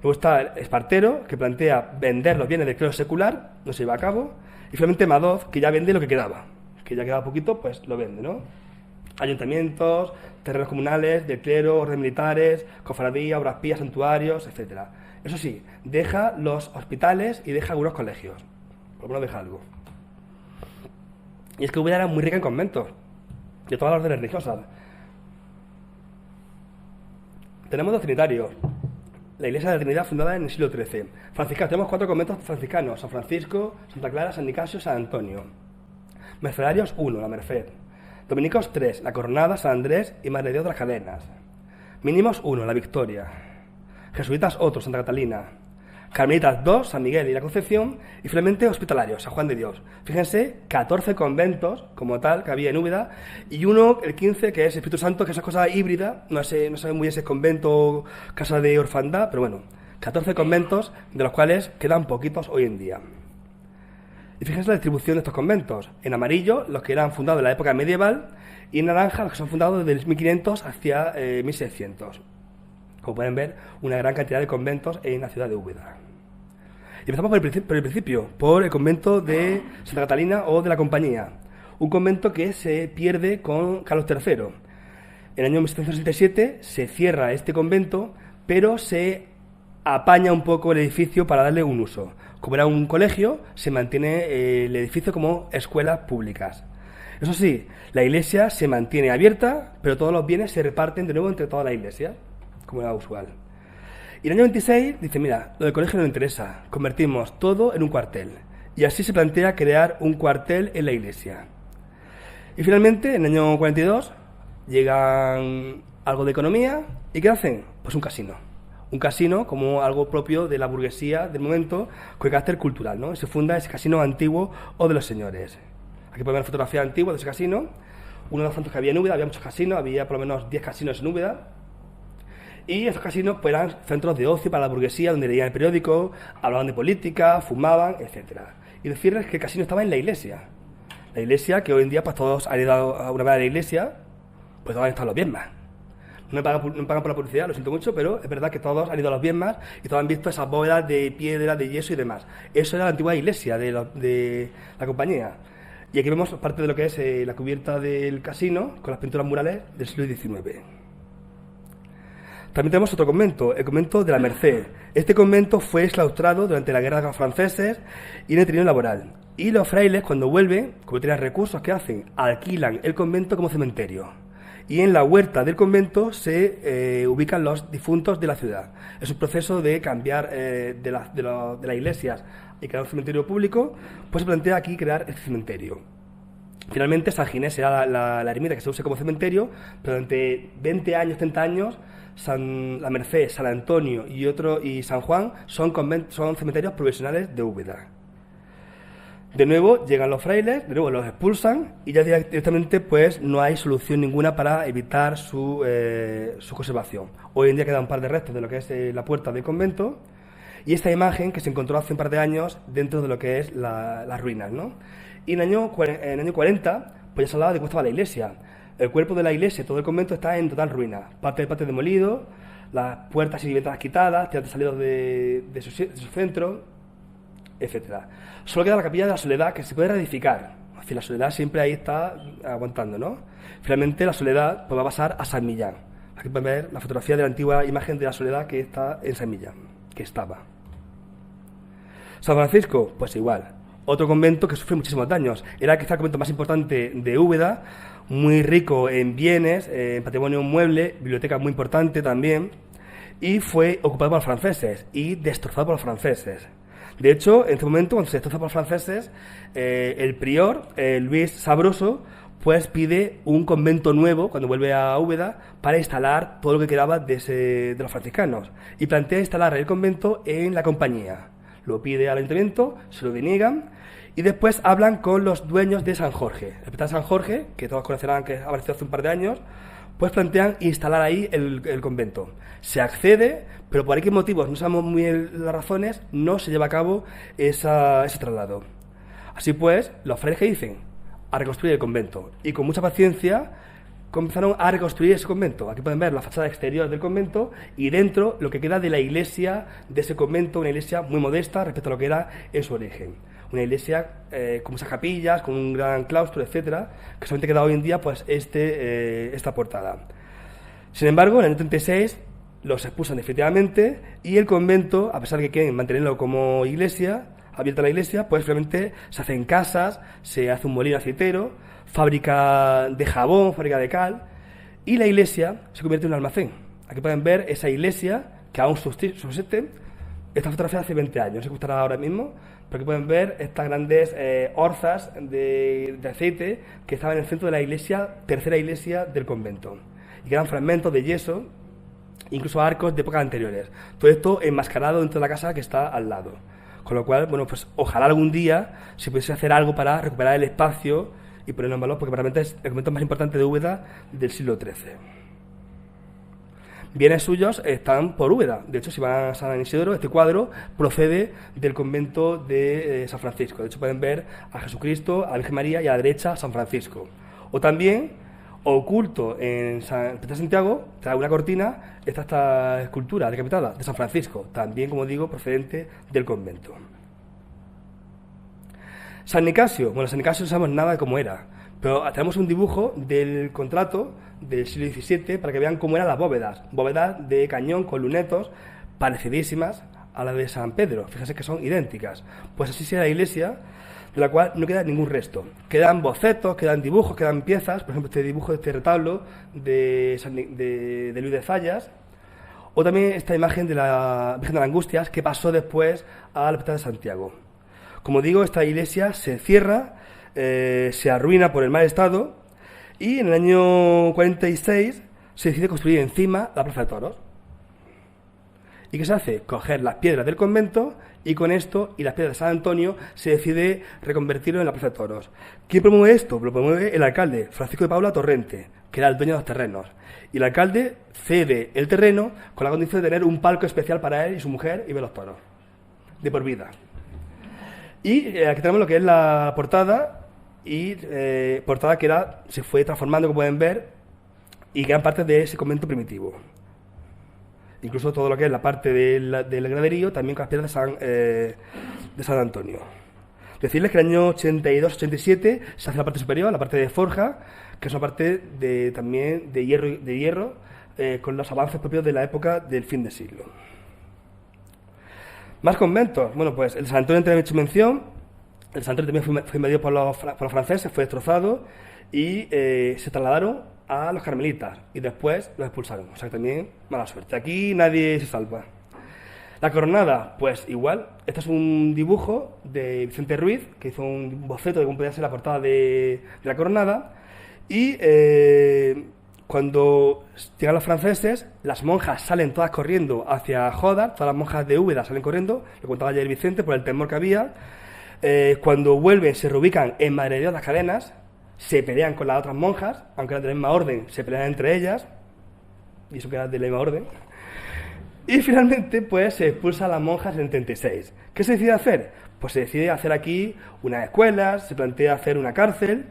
Luego está Espartero, que plantea vender los bienes del clero secular, no se lleva a cabo. Y finalmente Madoz, que ya vende lo que quedaba. Que ya quedaba poquito, pues lo vende, ¿no? Ayuntamientos, terrenos comunales, de clero, órdenes militares, cofradías, obras pías, santuarios, etcétera. Eso sí, deja los hospitales y deja algunos colegios. Por lo menos deja algo. Y es que Úbeda era muy rica en conventos, de todas las órdenes religiosas. Tenemos dos trinitarios. La Iglesia de la Trinidad fundada en el siglo XIII. Franciscanos, tenemos 4 conventos franciscanos: San Francisco, Santa Clara, San Nicasio, San Antonio. Mercedarios 1, la Merced. Dominicos 3, la Coronada, San Andrés y Madre de Dios de las Cadenas. Mínimos 1, la Victoria. Jesuitas otro, Santa Catalina. Carmelitas 2, San Miguel y la Concepción. Y finalmente hospitalarios, San Juan de Dios. Fíjense, 14 conventos como tal que había en Úbeda, y uno, el 15, que es Espíritu Santo, que es esa cosa híbrida, no sabe muy ese convento, casa de orfandad, pero bueno, 14 conventos, de los cuales quedan poquitos hoy en día. Y fíjense la distribución de estos conventos. En amarillo, los que eran fundados en la época medieval, y en naranja, los que son fundados desde 1500 hacia 1600. Como pueden ver, una gran cantidad de conventos en la ciudad de Úbeda. Empezamos por el principio, por el convento de Santa Catalina o de la Compañía, un convento que se pierde con Carlos III. En el año 1767 se cierra este convento, pero se apaña un poco el edificio para darle un uso. Como era un colegio, se mantiene el edificio como escuelas públicas. Eso sí, la iglesia se mantiene abierta, pero todos los bienes se reparten de nuevo entre toda la iglesia, como era usual. Y en el año 26 dice, mira, lo del colegio no me interesa, convertimos todo en un cuartel. Y así se plantea crear un cuartel en la iglesia. Y finalmente, en el año 42, llegan algo de economía, ¿y qué hacen? Pues un casino. Un casino como algo propio de la burguesía del momento, con carácter cultural, ¿no? Se funda ese casino antiguo o de los señores. Aquí podemos ver fotografías antiguas de ese casino. Uno de los tantos que había en Úbeda, había muchos casinos, había por lo menos 10 casinos en Úbeda. Y estos casinos pues, eran centros de ocio para la burguesía, donde leían el periódico, hablaban de política, fumaban, etc. Y decirles que el casino estaba en la iglesia. La iglesia, que hoy en día pues todos han ido a una vez a la iglesia, pues todos han estado los Viesmas. No me pagan por la publicidad, lo siento mucho, pero es verdad que todos han ido a los Viesmas y todos han visto esas bóvedas de piedra, de yeso y demás. Eso era la antigua iglesia de la Compañía. Y aquí vemos parte de lo que es la cubierta del casino, con las pinturas murales del siglo XIX. También tenemos otro convento, el convento de la Merced. Este convento fue exclaustrado durante la guerra de los franceses y en el término laboral. Y los frailes, cuando vuelven, como tienen recursos, ¿qué hacen? Alquilan el convento como cementerio. Y en la huerta del convento se ubican los difuntos de la ciudad. Es un proceso de cambiar de las iglesias y crear un cementerio público, pues se plantea aquí crear este cementerio. Finalmente, San Ginés será la ermita que se use como cementerio, pero durante 20 años, 30 años, la Merced, San Antonio y San Juan son cementerios provisionales de Úbeda. De nuevo llegan los frailes, de nuevo los expulsan y ya directamente pues no hay solución ninguna para evitar su conservación. Hoy en día quedan un par de restos de lo que es la puerta del convento y esta imagen que se encontró hace un par de años dentro de lo que es las ruinas, ¿no? Y en el año 40 pues ya se hablaba de cómo estaba la iglesia. El cuerpo de la iglesia, todo el convento está en total ruina. Parte del patio demolido, las puertas y ventanas quitadas, tirantes salidos de su centro, etcétera. Solo queda la capilla de la Soledad, que se puede reedificar. Es decir, la Soledad siempre ahí está aguantando, ¿no? Finalmente la Soledad pues, va a pasar a San Millán. Aquí pueden ver la fotografía de la antigua imagen de la Soledad que está en San Millán, que estaba. San Francisco, pues igual. Otro convento que sufre muchísimos daños. Era quizá el convento más importante de Úbeda, muy rico en bienes, en patrimonio mueble, biblioteca muy importante también, y fue ocupado por los franceses y destrozado por los franceses. De hecho, en este momento, cuando se destroza por los franceses, el prior, Luis Sabroso, pues pide un convento nuevo, cuando vuelve a Úbeda, para instalar todo lo que quedaba de los franciscanos, y plantea instalar el convento en la Compañía. Lo pide al ayuntamiento, se lo deniegan, y después hablan con los dueños de San Jorge. El hospital San Jorge, que todos conocerán que apareció hace un par de años, pues plantean instalar ahí el convento. Se accede, pero por qué motivos, no sabemos muy bien las razones, no se lleva a cabo ese traslado. Así pues, los frailes que dicen a reconstruir el convento, y con mucha paciencia comenzaron a reconstruir ese convento. Aquí pueden ver la fachada exterior del convento y dentro lo que queda de la iglesia de ese convento, una iglesia muy modesta respecto a lo que era en su origen. Una iglesia con muchas capillas, con un gran claustro, etcétera, que solamente queda hoy en día pues esta portada. Sin embargo, en el año 36 los expulsan definitivamente y el convento, a pesar de que quieren mantenerlo como iglesia, abierta la iglesia, pues realmente se hacen casas, se hace un molino aceitero, fábrica de jabón, fábrica de cal, y la iglesia se convierte en un almacén. Aquí pueden ver esa iglesia que aún subsiste. Esta fotografía hace 20 años, no sé cómo estará ahora mismo, pero aquí pueden ver estas grandes orzas de aceite que estaban en el centro de la iglesia, tercera iglesia del convento. Y quedan fragmentos de yeso, incluso arcos de épocas anteriores. Todo esto enmascarado dentro de la casa que está al lado. Con lo cual, bueno, pues ojalá algún día se pudiese hacer algo para recuperar el espacio y ponerlo en valor, porque realmente es el convento más importante de Úbeda del siglo XIII. Bienes suyos están por Úbeda. De hecho, si van a San Isidro, este cuadro procede del convento de San Francisco. De hecho, pueden ver a Jesucristo, a la Virgen María y a la derecha San Francisco. O también Oculto en San Santiago, trae una cortina, esta escultura decapitada de San Francisco, también, como digo, procedente del convento. San Nicasio, bueno, San Nicasio no sabemos nada de cómo era, pero tenemos un dibujo del contrato del siglo XVII para que vean cómo eran las bóvedas de cañón con lunetos parecidísimas a las de San Pedro, fíjense que son idénticas. Pues así será la iglesia, de la cual no queda ningún resto. Quedan bocetos, quedan dibujos, quedan piezas, por ejemplo, este dibujo de este retablo de Luis de Zayas, o también esta imagen de la Virgen de las Angustias que pasó después a la Plaza de Santiago. Como digo, esta iglesia se cierra, se arruina por el mal estado, y en el año 46 se decide construir encima la Plaza de Toros. ¿Y qué se hace? Coger las piedras del convento y con esto y las piedras de San Antonio se decide reconvertirlo en la Plaza de Toros. ¿Quién promueve esto? Lo promueve el alcalde, Francisco de Paula Torrente, que era el dueño de los terrenos. Y el alcalde cede el terreno con la condición de tener un palco especial para él y su mujer y ver los toros, de por vida. Y aquí tenemos lo que es la portada, y portada que se fue transformando, como pueden ver, y gran parte de ese convento primitivo. Incluso todo lo que es la parte del graderío, también con las piedras de San Antonio. Decirles que en el año 82-87 se hace la parte superior, la parte de forja, que es una parte también de hierro con los avances propios de la época del fin de siglo. Más conventos. Bueno, pues el San Antonio también he hecho mención. El San Antonio también fue invadido por los franceses, fue destrozado y se trasladaron a los carmelitas y después los expulsaron, o sea que también mala suerte, aquí nadie se salva. La coronada, pues igual, este es un dibujo de Vicente Ruiz, que hizo un boceto de cómo podía ser la portada de la coronada, y cuando llegan los franceses, las monjas salen todas corriendo hacia Jodar, todas las monjas de Úbeda salen corriendo, lo contaba ayer Vicente por el temor que había. Cuando vuelven se reubican en Madre de Dios las Cadenas, se pelean con las otras monjas, aunque eran de la misma orden, se pelean entre ellas, y eso que era de la misma orden, y finalmente pues se expulsa a las monjas en el 36. ¿Qué se decide hacer? Pues se decide hacer aquí unas escuelas, se plantea hacer una cárcel,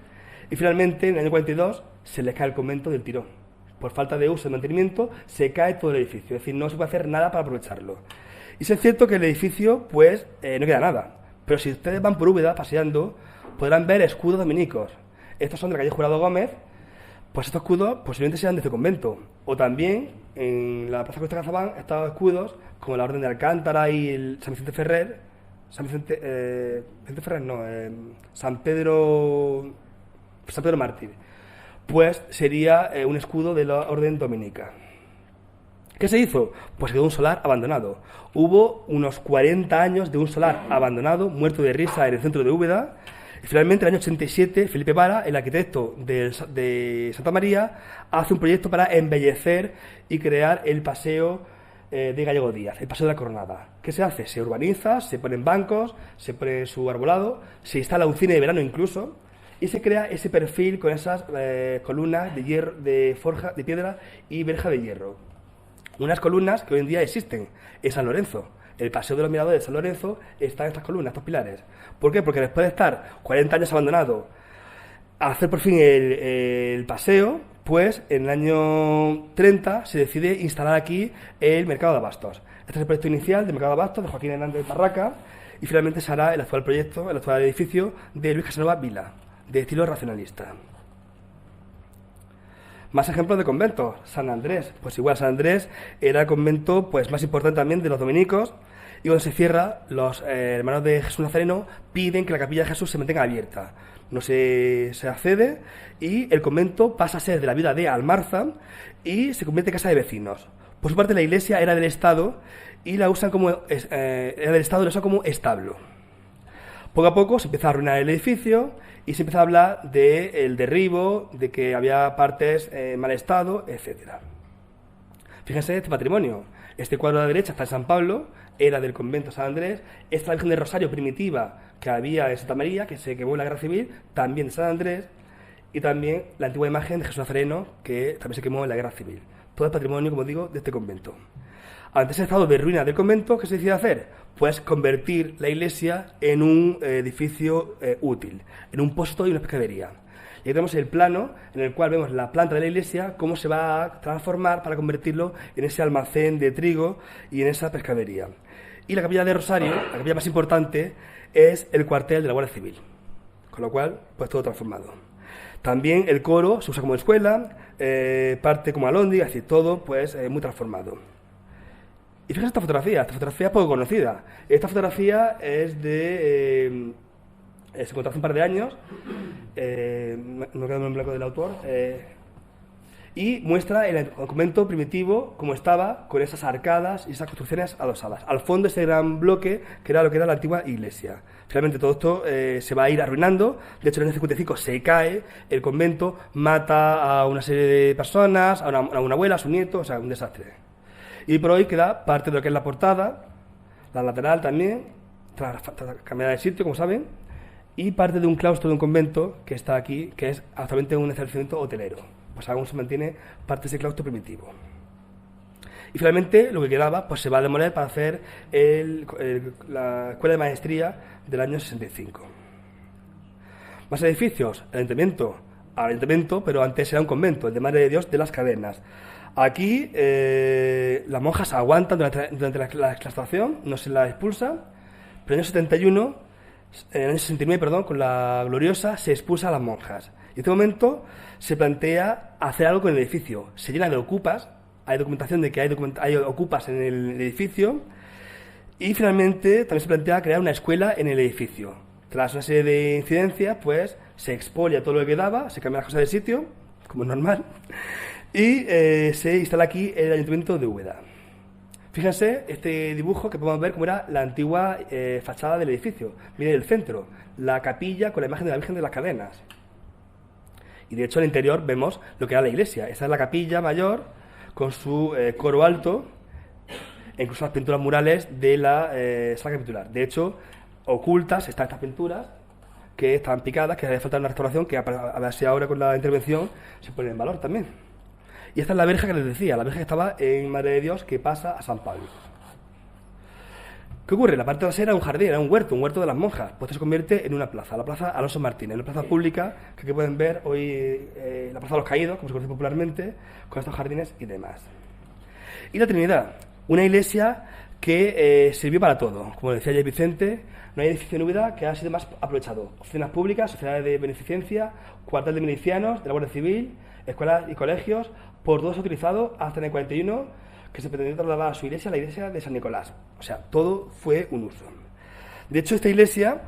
y finalmente en el año 42 se les cae el convento del tirón. Por falta de uso y mantenimiento se cae todo el edificio, es decir, no se puede hacer nada para aprovecharlo. Y sí es cierto que el edificio pues no queda nada, pero si ustedes van por Úbeda paseando, podrán ver escudos dominicos. Estos son de la calle Jurado Gómez, pues estos escudos posiblemente sean de este convento. O también en la Plaza Costa Cazabán están escudos como la Orden de Alcántara y el San Vicente Ferrer, San Pedro Mártir. Pues sería un escudo de la Orden Dominica. ¿Qué se hizo? Pues quedó un solar abandonado. Hubo unos 40 años de un solar abandonado, muerto de risa en el centro de Úbeda. Y finalmente, en el año 87, Felipe Vara, el arquitecto de Santa María, hace un proyecto para embellecer y crear el paseo de Gallego Díaz, el paseo de la Coronada. ¿Qué se hace? Se urbaniza, se ponen bancos, se pone su arbolado, se instala un cine de verano incluso, y se crea ese perfil con esas columnas de hierro, de forja, de piedra y verja de hierro. Unas columnas que hoy en día existen en San Lorenzo. El Paseo de los Miradores de San Lorenzo está en estas columnas, estos pilares. ¿Por qué? Porque después de estar 40 años abandonado, a hacer por fin el paseo, pues en el año 30 se decide instalar aquí el Mercado de Abastos. Este es el proyecto inicial del Mercado de Abastos de Joaquín Hernández Barraca y finalmente se hará el actual proyecto, el actual edificio de Luis Casanova Vila, de estilo racionalista. Más ejemplos de conventos. San Andrés, pues igual San Andrés era el convento pues más importante también de los dominicos, y cuando se cierra, los hermanos de Jesús Nazareno piden que la capilla de Jesús se mantenga abierta. No se accede y el convento pasa a ser de la vida de Almarza y se convierte en casa de vecinos. Por su parte, la iglesia era del Estado y la usan como establo. Poco a poco se empieza a arruinar el edificio y se empieza a hablar del derribo, de que había partes en mal estado, etc. Fíjense este patrimonio. Este cuadro de la derecha está en San Pablo, era del convento San Andrés. Esta Virgen del Rosario primitiva que había en Santa María, que se quemó en la Guerra Civil, también de San Andrés. Y también la antigua imagen de Jesús Nazareno, que también se quemó en la Guerra Civil. Todo el patrimonio, como digo, de este convento. Ante ese estado de ruina del convento, ¿qué se decide hacer? Pues convertir la iglesia en un edificio útil, en un posto y una pescadería. Y aquí tenemos el plano en el cual vemos la planta de la iglesia, cómo se va a transformar para convertirlo en ese almacén de trigo y en esa pescadería. Y la capilla de Rosario, la capilla más importante, es el cuartel de la Guardia Civil, con lo cual, pues todo transformado. También el coro se usa como escuela, parte como alhóndiga, es decir, todo pues muy transformado. Y fíjense esta fotografía es poco conocida. Esta fotografía es de... se encontró hace un par de años, no queda en blanco del autor, y muestra el convento primitivo como estaba, con esas arcadas y esas construcciones adosadas. Al fondo ese gran bloque que era lo que era la antigua iglesia. Finalmente todo esto se va a ir arruinando. De hecho en el año 55 se cae el convento, mata a una serie de personas, a una abuela, a su nieto, o sea, un desastre. Y por hoy queda parte de lo que es la portada, la lateral también, cambiada de sitio, como saben, y parte de un claustro de un convento que está aquí, que es actualmente un establecimiento hotelero. Pues aún se mantiene parte de ese claustro primitivo. Y finalmente lo que quedaba pues se va a demoler para hacer la escuela de maestría del año 65. Más edificios, el ayuntamiento, pero antes era un convento, el de Madre de Dios de las Cadenas. Aquí las monjas aguantan durante la claustración, no se las expulsa, pero en el año 71, en el año 69, perdón, con la Gloriosa se expulsa a las monjas. Y en este momento se plantea hacer algo con el edificio. Se llena de ocupas, hay documentación de que hay ocupas en el edificio, y finalmente también se plantea crear una escuela en el edificio. Tras una serie de incidencias, pues se expolia todo lo que quedaba, se cambian las cosas de sitio, como es normal, y se instala aquí el Ayuntamiento de Úbeda. Fíjense este dibujo que podemos ver cómo era la antigua fachada del edificio. Miren el centro, la capilla con la imagen de la Virgen de las Cadenas. Y de hecho en el interior vemos lo que era la iglesia. Esta es la capilla mayor con su coro alto e incluso las pinturas murales de la sala capitular. De hecho, ocultas están estas pinturas que están picadas, que hace falta una restauración que a ver si ahora con la intervención se pone en valor también. Y esta es la verja que les decía, la verja que estaba en Madre de Dios que pasa a San Pablo. ¿Qué ocurre? La parte trasera era un jardín, era un huerto de las monjas. Pues esto se convierte en una plaza, la Plaza Alonso Martínez, una plaza pública que aquí pueden ver hoy la Plaza de los Caídos, como se conoce popularmente, con estos jardines y demás. Y la Trinidad, una iglesia que sirvió para todo. Como decía ya Vicente, no hay edificio en Úbeda que haya sido más aprovechado. Oficinas públicas, sociedades de beneficencia, cuartel de milicianos, de la Guardia Civil, escuelas y colegios, por todo se ha utilizado hasta en el 41, que se pretendió trasladar a su iglesia, la iglesia de San Nicolás. O sea, todo fue un uso. De hecho, esta iglesia,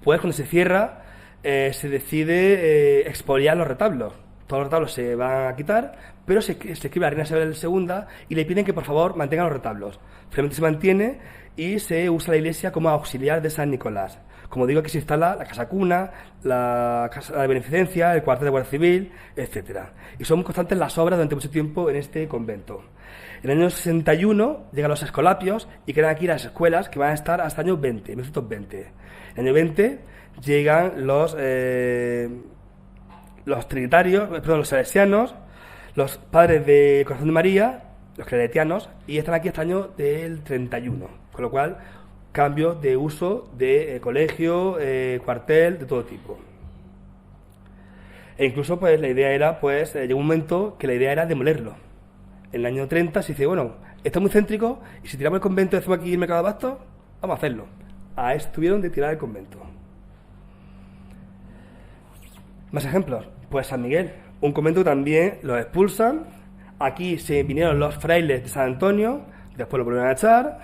pues cuando se cierra, se decide expoliar los retablos. Todos los retablos se van a quitar, pero se escribe a la reina Isabel II y le piden que por favor mantengan los retablos. Finalmente se mantiene y se usa la iglesia como auxiliar de San Nicolás. Como digo, aquí se instala la casa cuna, la casa de beneficencia, el cuartel de Guardia Civil, etc. Y son constantes las obras durante mucho tiempo en este convento. En el año 61 llegan los escolapios y quedan aquí las escuelas que van a estar hasta el año 1920. En el año 20 llegan los trinitarios, los salesianos, los padres de Corazón de María, los claretianos, y están aquí hasta el año del 31. Con lo cual, cambio de uso de colegio, cuartel, de todo tipo. E incluso pues la idea era, pues llegó un momento que la idea era demolerlo. En el año 30 se dice, bueno, esto es muy céntrico y si tiramos el convento y hacemos aquí el mercado de abastos, vamos a hacerlo. A eso tuvieron de tirar el convento. Más ejemplos, pues San Miguel, un convento que también los expulsan. Aquí se vinieron los frailes de San Antonio, después lo volvieron a echar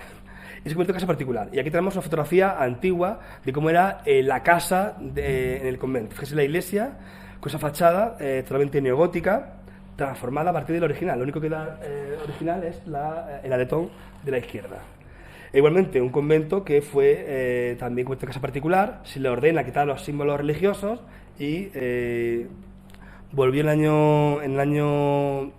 y se convirtió en casa particular. Y aquí tenemos una fotografía antigua de cómo era la casa en el convento. Fíjense la iglesia con esa fachada totalmente neogótica, transformada a partir del original. Lo único que da original es el aletón de la izquierda. E igualmente, un convento que fue también convertido en casa particular, se le ordena quitar los símbolos religiosos y volvió en el año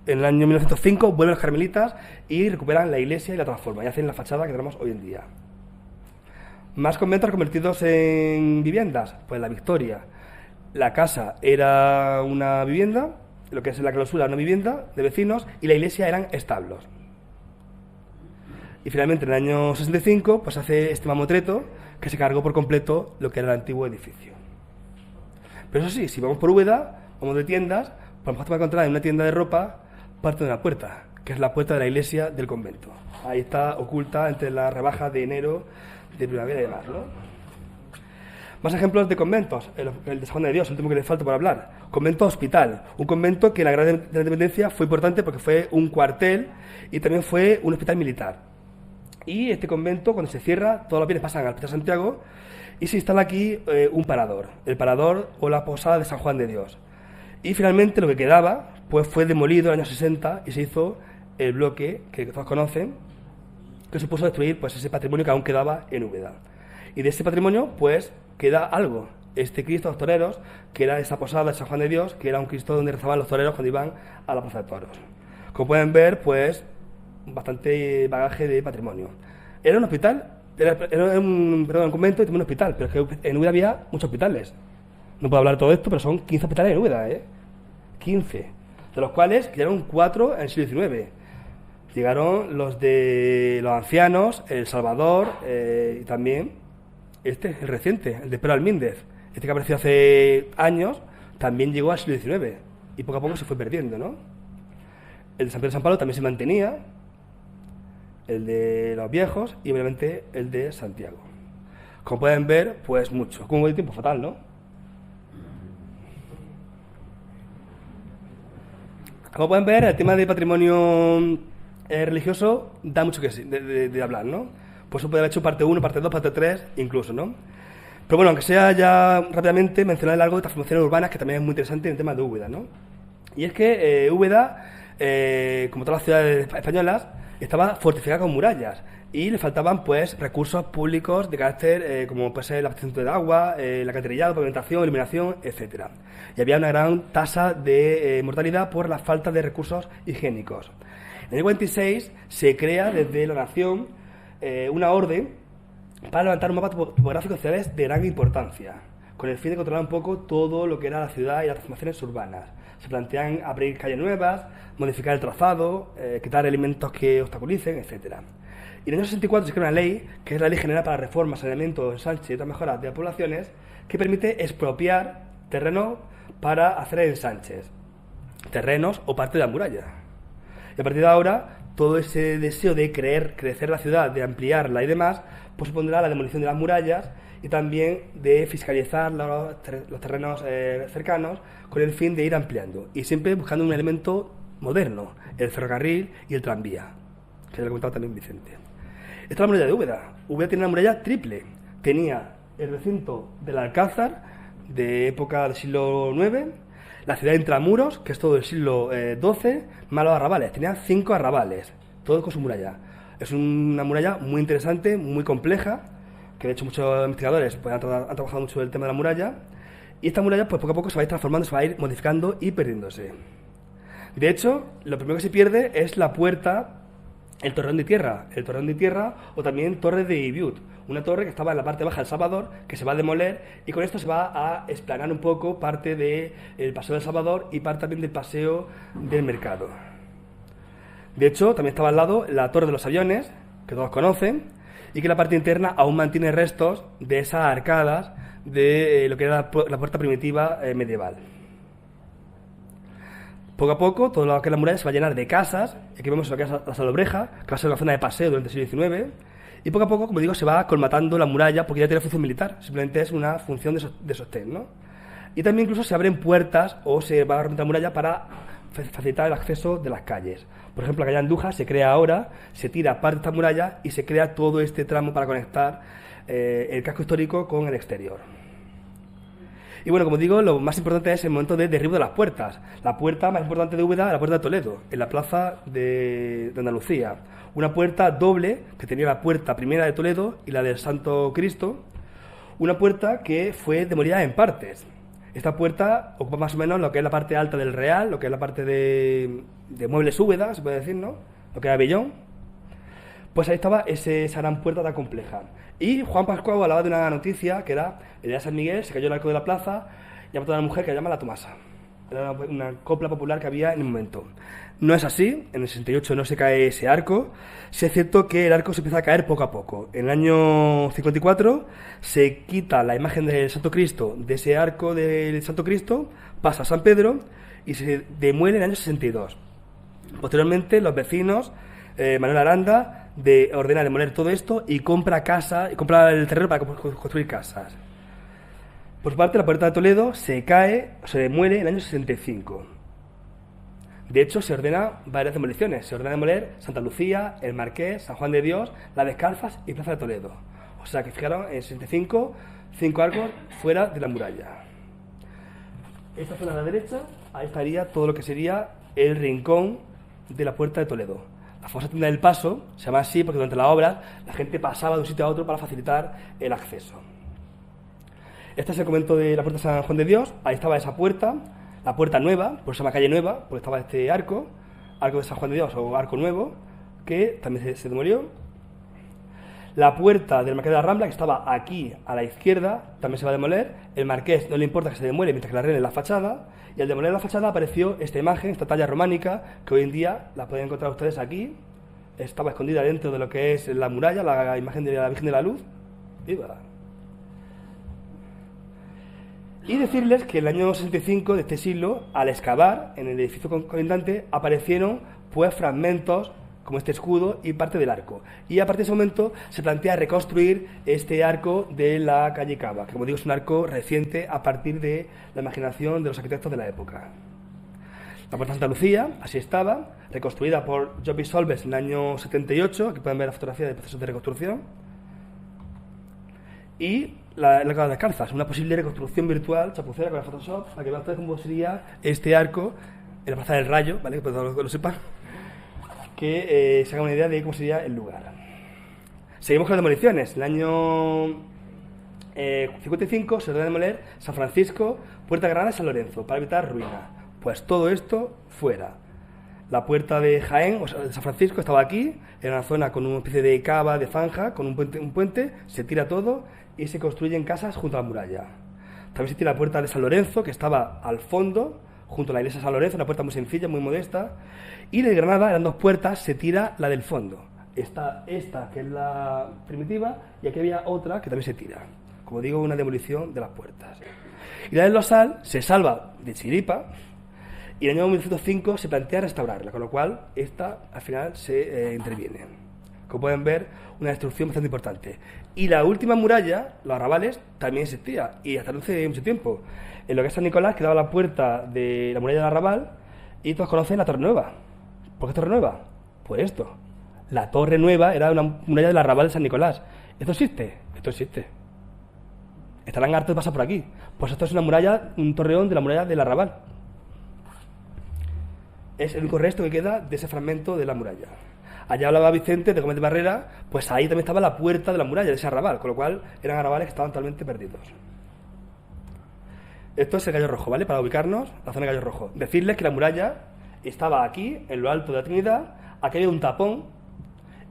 1905, vuelven los carmelitas y recuperan la iglesia y la transforman y hacen la fachada que tenemos hoy en día. Más conventos convertidos en viviendas, pues la Victoria. La casa era una vivienda, lo que es la clausura una vivienda de vecinos, y la iglesia eran establos. Y finalmente en el año 65 pues hace este mamotreto que se cargó por completo lo que era el antiguo edificio. Pero eso sí, si vamos por Úbeda, vamos de tiendas, pues a lo mejor te vas a encontrar en una tienda de ropa parte de una puerta, que es la puerta de la iglesia del convento. Ahí está oculta entre las rebajas de enero, de primavera y demás, ¿no? Más ejemplos de conventos. El de San Juan de Dios, el último que le falta por hablar. Convento hospital. Un convento que en la Guerra de la Independencia fue importante porque fue un cuartel y también fue un hospital militar. Y este convento, cuando se cierra, todos los bienes pasan al Hospital Santiago y se instala aquí un parador. El parador o la posada de San Juan de Dios. Y finalmente lo que quedaba pues fue demolido en el año 60 y se hizo el bloque que todos conocen, que supuso destruir pues ese patrimonio que aún quedaba en Úbeda. Y de ese patrimonio pues queda algo, este Cristo de los Toreros, que era esa posada de San Juan de Dios, que era un Cristo donde rezaban los toreros cuando iban a la plaza de toros. Como pueden ver, pues bastante bagaje de patrimonio. Era un hospital, era un convento y también un hospital, pero es que en Úbeda había muchos hospitales. No puedo hablar de todo esto, pero son 15 hospitales en Úbeda, 15, de los cuales llegaron 4 en el siglo XIX. Llegaron los de los ancianos, El Salvador y también el reciente, el de Pedro Almíndez. Este que apareció hace años también llegó al siglo XIX y poco a poco se fue perdiendo, ¿no? El de San Pedro y San Pablo también se mantenía, el de los viejos y obviamente el de Santiago. Como pueden ver, pues mucho. Como voy de tiempo fatal, ¿no? Como pueden ver, el tema de patrimonio religioso da mucho que de hablar, ¿no? Por eso puede haber hecho parte 1, parte 2, parte 3, incluso, ¿no? Pero bueno, aunque sea ya rápidamente mencionar algo de transformaciones urbanas que también es muy interesante en el tema de Úbeda, ¿no? Y es que Úbeda, como todas las ciudades españolas, estaba fortificada con murallas y le faltaban pues recursos públicos de carácter como puede ser el abastecimiento de agua, el alcantarillado, pavimentación, iluminación, etcétera. Y había una gran tasa de mortalidad por la falta de recursos higiénicos. En el 46 se crea desde la nación una orden para levantar un mapa topográfico de ciudades de gran importancia, con el fin de controlar un poco todo lo que era la ciudad y las transformaciones urbanas. Se plantean abrir calles nuevas, modificar el trazado, quitar elementos que obstaculicen, etc. Y en el año 64 se crea una ley, que es la Ley General para Reforma, Saneamiento, Ensanche y otras mejoras de las poblaciones, que permite expropiar terrenos para hacer ensanches, terrenos o parte de la muralla. Y a partir de ahora, todo ese deseo de crecer la ciudad, de ampliarla y demás, pues supondrá la demolición de las murallas y también de fiscalizar los terrenos cercanos con el fin de ir ampliando. Y siempre buscando un elemento moderno, el ferrocarril y el tranvía, que ya lo ha comentado también Vicente. Esta es la muralla de Úbeda. Úbeda tiene una muralla triple. Tenía el recinto del Alcázar, de época del siglo IX, la ciudad de Intramuros, que es todo del siglo XII, más los arrabales. Tenía 5 arrabales, todos con su muralla. Es una muralla muy interesante, muy compleja, que de hecho muchos investigadores pues, han trabajado mucho el tema de la muralla. Y esta muralla, pues poco a poco se va a ir transformando, se va a ir modificando y perdiéndose. De hecho, lo primero que se pierde es la puerta, el torreón de tierra o también torre de Ibiut, una torre que estaba en la parte baja del Salvador, que se va a demoler y con esto se va a explanar un poco parte del Paseo del Salvador y parte también del Paseo del Mercado. De hecho, también estaba al lado la Torre de los Aviones, que todos conocen, y que la parte interna aún mantiene restos de esas arcadas de lo que era la puerta primitiva medieval. Poco a poco, todo lo que es la muralla se va a llenar de casas. Aquí vemos lo que es la Salobreja, que va a ser una zona de paseo durante el siglo XIX. Y poco a poco, como digo, se va colmatando la muralla porque ya tiene función militar. Simplemente es una función de sostén, ¿no? Y también incluso se abren puertas o se va a romper la muralla para facilitar el acceso de las calles. Por ejemplo, la calle Andújar se crea ahora, se tira parte de esta muralla y se crea todo este tramo para conectar el casco histórico con el exterior. Y bueno, como digo, lo más importante es el momento de derribo de las puertas. La puerta más importante de Úbeda es la puerta de Toledo, en la plaza de Andalucía. Una puerta doble, que tenía la puerta primera de Toledo y la del Santo Cristo. Una puerta que fue demolida en partes. Esta puerta ocupa más o menos lo que es la parte alta del Real, lo que es la parte de Muebles Úbeda, se puede decir, ¿no? Lo que era Avellón. Pues ahí estaba esa gran puerta tan compleja. Y Juan Pascual hablaba de una noticia que era el día de San Miguel, se cayó el arco de la plaza y ha matado a una mujer que se llama la Tomasa. era una copla popular que había en el momento. No es así, en el 68 no se cae ese arco, sí es cierto que el arco se empieza a caer poco a poco. En el año 54 se quita la imagen del Santo Cristo de ese arco del Santo Cristo, pasa a San Pedro y se demuele en el año 62. Posteriormente los vecinos, Manuel Aranda, ordena demoler todo esto y compra el terreno para construir casas. Por su parte, la puerta de Toledo se demuele en el año 65. De hecho, se ordena varias demoliciones. Se ordena demoler Santa Lucía, el Marqués, San Juan de Dios, la Descalzas y Plaza de Toledo. O sea que fijaron, en el 65, 5 arcos fuera de la muralla. Esta zona de la derecha, ahí estaría todo lo que sería el rincón de la puerta de Toledo. La famosa tienda del paso se llama así porque durante las obras la gente pasaba de un sitio a otro para facilitar el acceso. Este es el convento de la puerta de San Juan de Dios. Ahí estaba esa puerta, la puerta nueva, por eso se llama calle nueva, porque estaba este arco de San Juan de Dios o arco nuevo, que también se demolió. La puerta del Marqués de la Rambla, que estaba aquí a la izquierda, también se va a demoler. El Marqués no le importa que se demuele mientras que la arreglen la fachada. Y al demoler la fachada apareció esta imagen, esta talla románica, que hoy en día la pueden encontrar ustedes aquí. Estaba escondida dentro de lo que es la muralla, la imagen de la Virgen de la Luz. Y decirles que en el año 65 de este siglo, al excavar en el edificio colindante, aparecieron pues fragmentos como este escudo y parte del arco. Y a partir de ese momento se plantea reconstruir este arco de la calle Cava, que como digo es un arco reciente a partir de la imaginación de los arquitectos de la época. La puerta de Santa Lucía, así estaba, reconstruida por Jopi Solves en el año 78, aquí pueden ver la fotografía del proceso de reconstrucción. Y la Cava de Descalzas, una posible reconstrucción virtual chapucera con el Photoshop, para que vean ustedes cómo sería este arco en la Plaza del Rayo, ¿vale? Que todos lo sepan, que se haga una idea de cómo sería el lugar. Seguimos con las demoliciones. En el año 55 se ordena demoler San Francisco, Puerta Granada y San Lorenzo para evitar ruina. Pues todo esto fuera. La puerta de Jaén, o sea, de San Francisco, estaba aquí, en una zona con una especie de cava, de zanja, con un puente, se tira todo y se construyen casas junto a la muralla. También se tira la puerta de San Lorenzo, que estaba al fondo, junto a la iglesia de San Lorenzo, una puerta muy sencilla, muy modesta. Y de Granada, eran dos puertas, se tira la del fondo. Está esta, que es la primitiva, y aquí había otra que también se tira. Como digo, una demolición de las puertas. Y la del Losal se salva de chiripa, y en el año 1905 se plantea restaurarla, con lo cual esta al final se interviene. Como pueden ver, una destrucción bastante importante. Y la última muralla, los arrabales, también existía, y hasta no hace mucho tiempo. En lo que es San Nicolás quedaba la puerta de la muralla del arrabal, y todos conocen la Torre Nueva. ¿Por qué Torre Nueva? Pues esto. La Torre Nueva era una muralla del arrabal de San Nicolás. ¿Esto existe? Esto existe. Estarán hartos de pasar por aquí. Pues esto es una muralla, un torreón de la muralla del arrabal. Es el único resto que queda de ese fragmento de la muralla. Allá hablaba Vicente de Gómez de Barrera, pues ahí también estaba la puerta de la muralla de ese arrabal, con lo cual eran arrabales que estaban totalmente perdidos. Esto es el Gallo Rojo, ¿vale? Para ubicarnos, la zona de Gallo Rojo. Decirles que la muralla estaba aquí, en lo alto de la Trinidad, aquí había un tapón,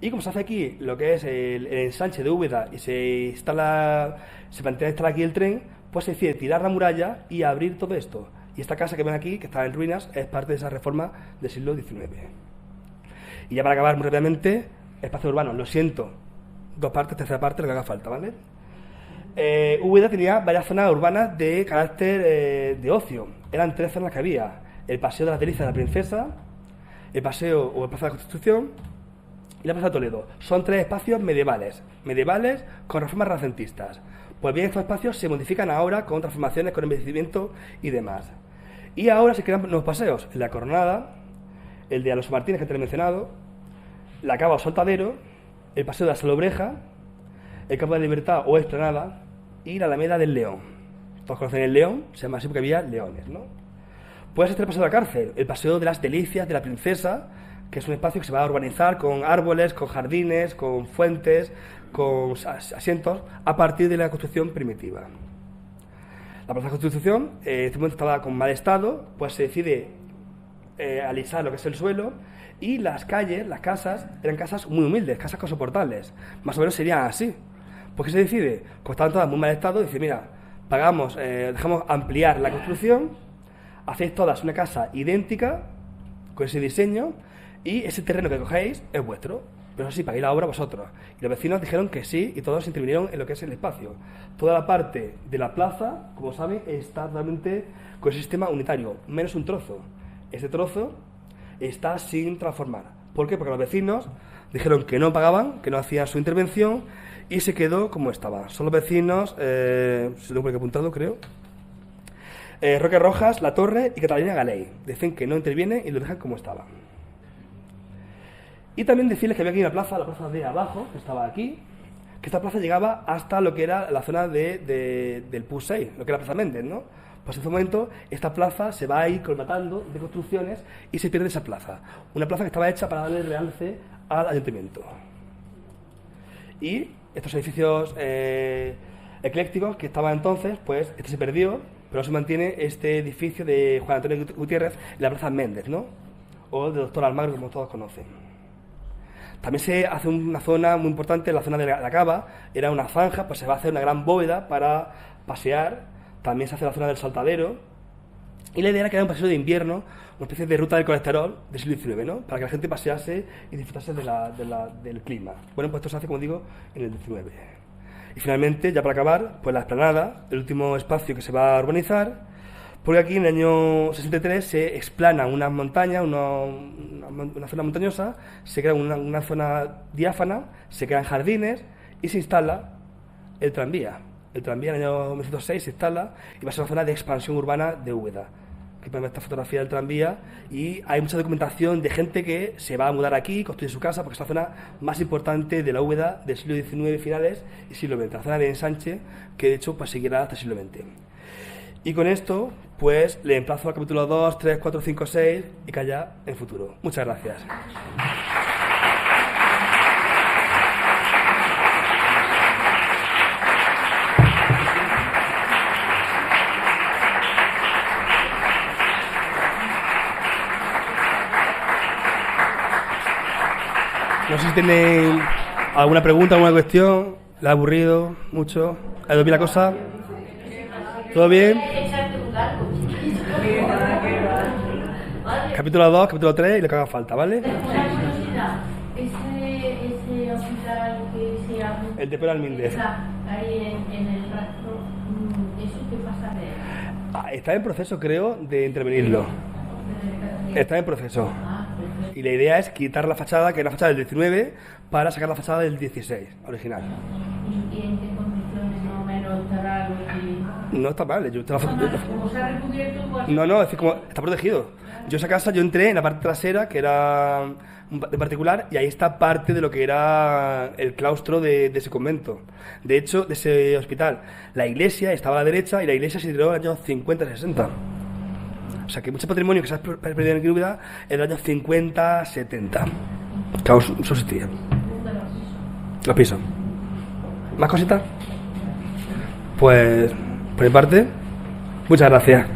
y como se hace aquí lo que es el ensanche de Úbeda y se plantea instalar aquí el tren, pues se decide tirar la muralla y abrir todo esto. Y esta casa que ven aquí, que está en ruinas, es parte de esa reforma del siglo XIX. Y ya para acabar muy rápidamente, espacio urbano, lo siento, 2 partes, tercera parte, lo que haga falta, ¿vale? Úbeda tenía varias zonas urbanas de carácter de ocio. Eran 3 zonas que había: el Paseo de las Delicias de la Princesa, el Paseo o el Plaza de la Constitución y la Plaza de Toledo. Son 3 espacios medievales con reformas renacentistas. Pues bien, estos espacios se modifican ahora con transformaciones, con embellecimiento y demás. Y ahora se crean nuevos paseos: el de la Coronada, el de Alonso Martínez, que te lo he mencionado, la Cava o Soltadero, el Paseo de la Salobreja, el Campo de la Libertad o Explanada y la Alameda del León. Todos conocen el León, se llama así porque había leones, ¿no? Puede ser el Paseo de la Cárcel, el Paseo de las Delicias de la Princesa, que es un espacio que se va a urbanizar con árboles, con jardines, con fuentes, con asientos, a partir de la construcción primitiva. La Plaza de la Constitución, en este momento estaba con mal estado, pues se decide alisar lo que es el suelo, y las calles, las casas, eran casas muy humildes, casas con soportales. Más o menos serían así. ¿Por qué se decide? Como estaban todas en muy mal estado, dice, mira, dejamos ampliar la construcción, hacéis todas una casa idéntica, con ese diseño, y ese terreno que cogéis es vuestro. Pero eso sí, pagáis la obra vosotros. Y los vecinos dijeron que sí, y todos intervinieron en lo que es el espacio. Toda la parte de la plaza, como saben, está totalmente con el sistema unitario, menos un trozo. Este trozo está sin transformar. ¿Por qué? Porque los vecinos dijeron que no pagaban, que no hacían su intervención, y se quedó como estaba. Son los vecinos, si tengo por aquí apuntado, creo, Roque Rojas, La Torre y Catalina Galey. Dicen que no intervienen y lo dejan como estaba. Y también decirles que había aquí una plaza, la plaza de abajo, que estaba aquí, que esta plaza llegaba hasta lo que era la zona del PUS 6, lo que era Plaza Méndez, ¿no? Pues en ese momento esta plaza se va a ir colmatando de construcciones y se pierde esa plaza. Una plaza que estaba hecha para darle realce al ayuntamiento. Y estos edificios eclécticos que estaban entonces, pues este se perdió, pero se mantiene este edificio de Juan Antonio Gutiérrez en la Plaza Méndez, ¿no? O de Doctor Almagro, como todos conocen. También se hace una zona muy importante, la zona de la cava, era una zanja, pues se va a hacer una gran bóveda para pasear. También se hace la zona del saltadero. Y la idea era que era un paseo de invierno, una especie de ruta del colesterol del siglo XIX, ¿no? Para que la gente pasease y disfrutase del clima. Bueno, pues esto se hace, como digo, en el XIX. Y finalmente, ya para acabar, pues la explanada, el último espacio que se va a urbanizar, porque aquí en el año 63 se explana unas montañas, una zona montañosa, se crea una zona diáfana, se crean jardines y se instala el tranvía. El tranvía en el año 1906 se instala y va a ser una zona de expansión urbana de Úbeda. Aquí podemos ver esta fotografía del tranvía y hay mucha documentación de gente que se va a mudar aquí, construye su casa, porque es la zona más importante de la Úbeda del siglo XIX finales y siglo XX, la zona de ensanche que de hecho pues seguirá hasta el siglo XX. Y con esto, pues le emplazo al capítulo 2, 3, 4, 5, 6 y que haya en el futuro. Muchas gracias. No sé si tienen alguna pregunta, alguna cuestión. ¿Le ha aburrido mucho? ¿Ha ido bien la cosa? ¿Todo bien? Capítulo 2, capítulo 3 y lo que haga falta, ¿vale? Ese hospital que se abre. El de Pedro Almíndez. Ahí en el rastro, ¿eso qué pasa de él? Está en proceso, creo, de intervenirlo. Está en proceso. Y la idea es quitar la fachada, que es la fachada del 19, para sacar la fachada del 16, original. ¿Y en qué condiciones más o menos estará lo que...? No está mal, yo Como se ha recubierto... No, es decir, como está protegido. Yo esa casa, yo entré en la parte trasera, que era de particular, y ahí está parte de lo que era el claustro de ese convento. De hecho, de ese hospital. La iglesia estaba a la derecha y la iglesia se tiró en los años 50-60. O sea, que mucho patrimonio que se ha perdido en Úbeda en los años 50-70. Que aún subsistía. Los pisos. ¿Más cositas? Pues, por mi parte, muchas gracias.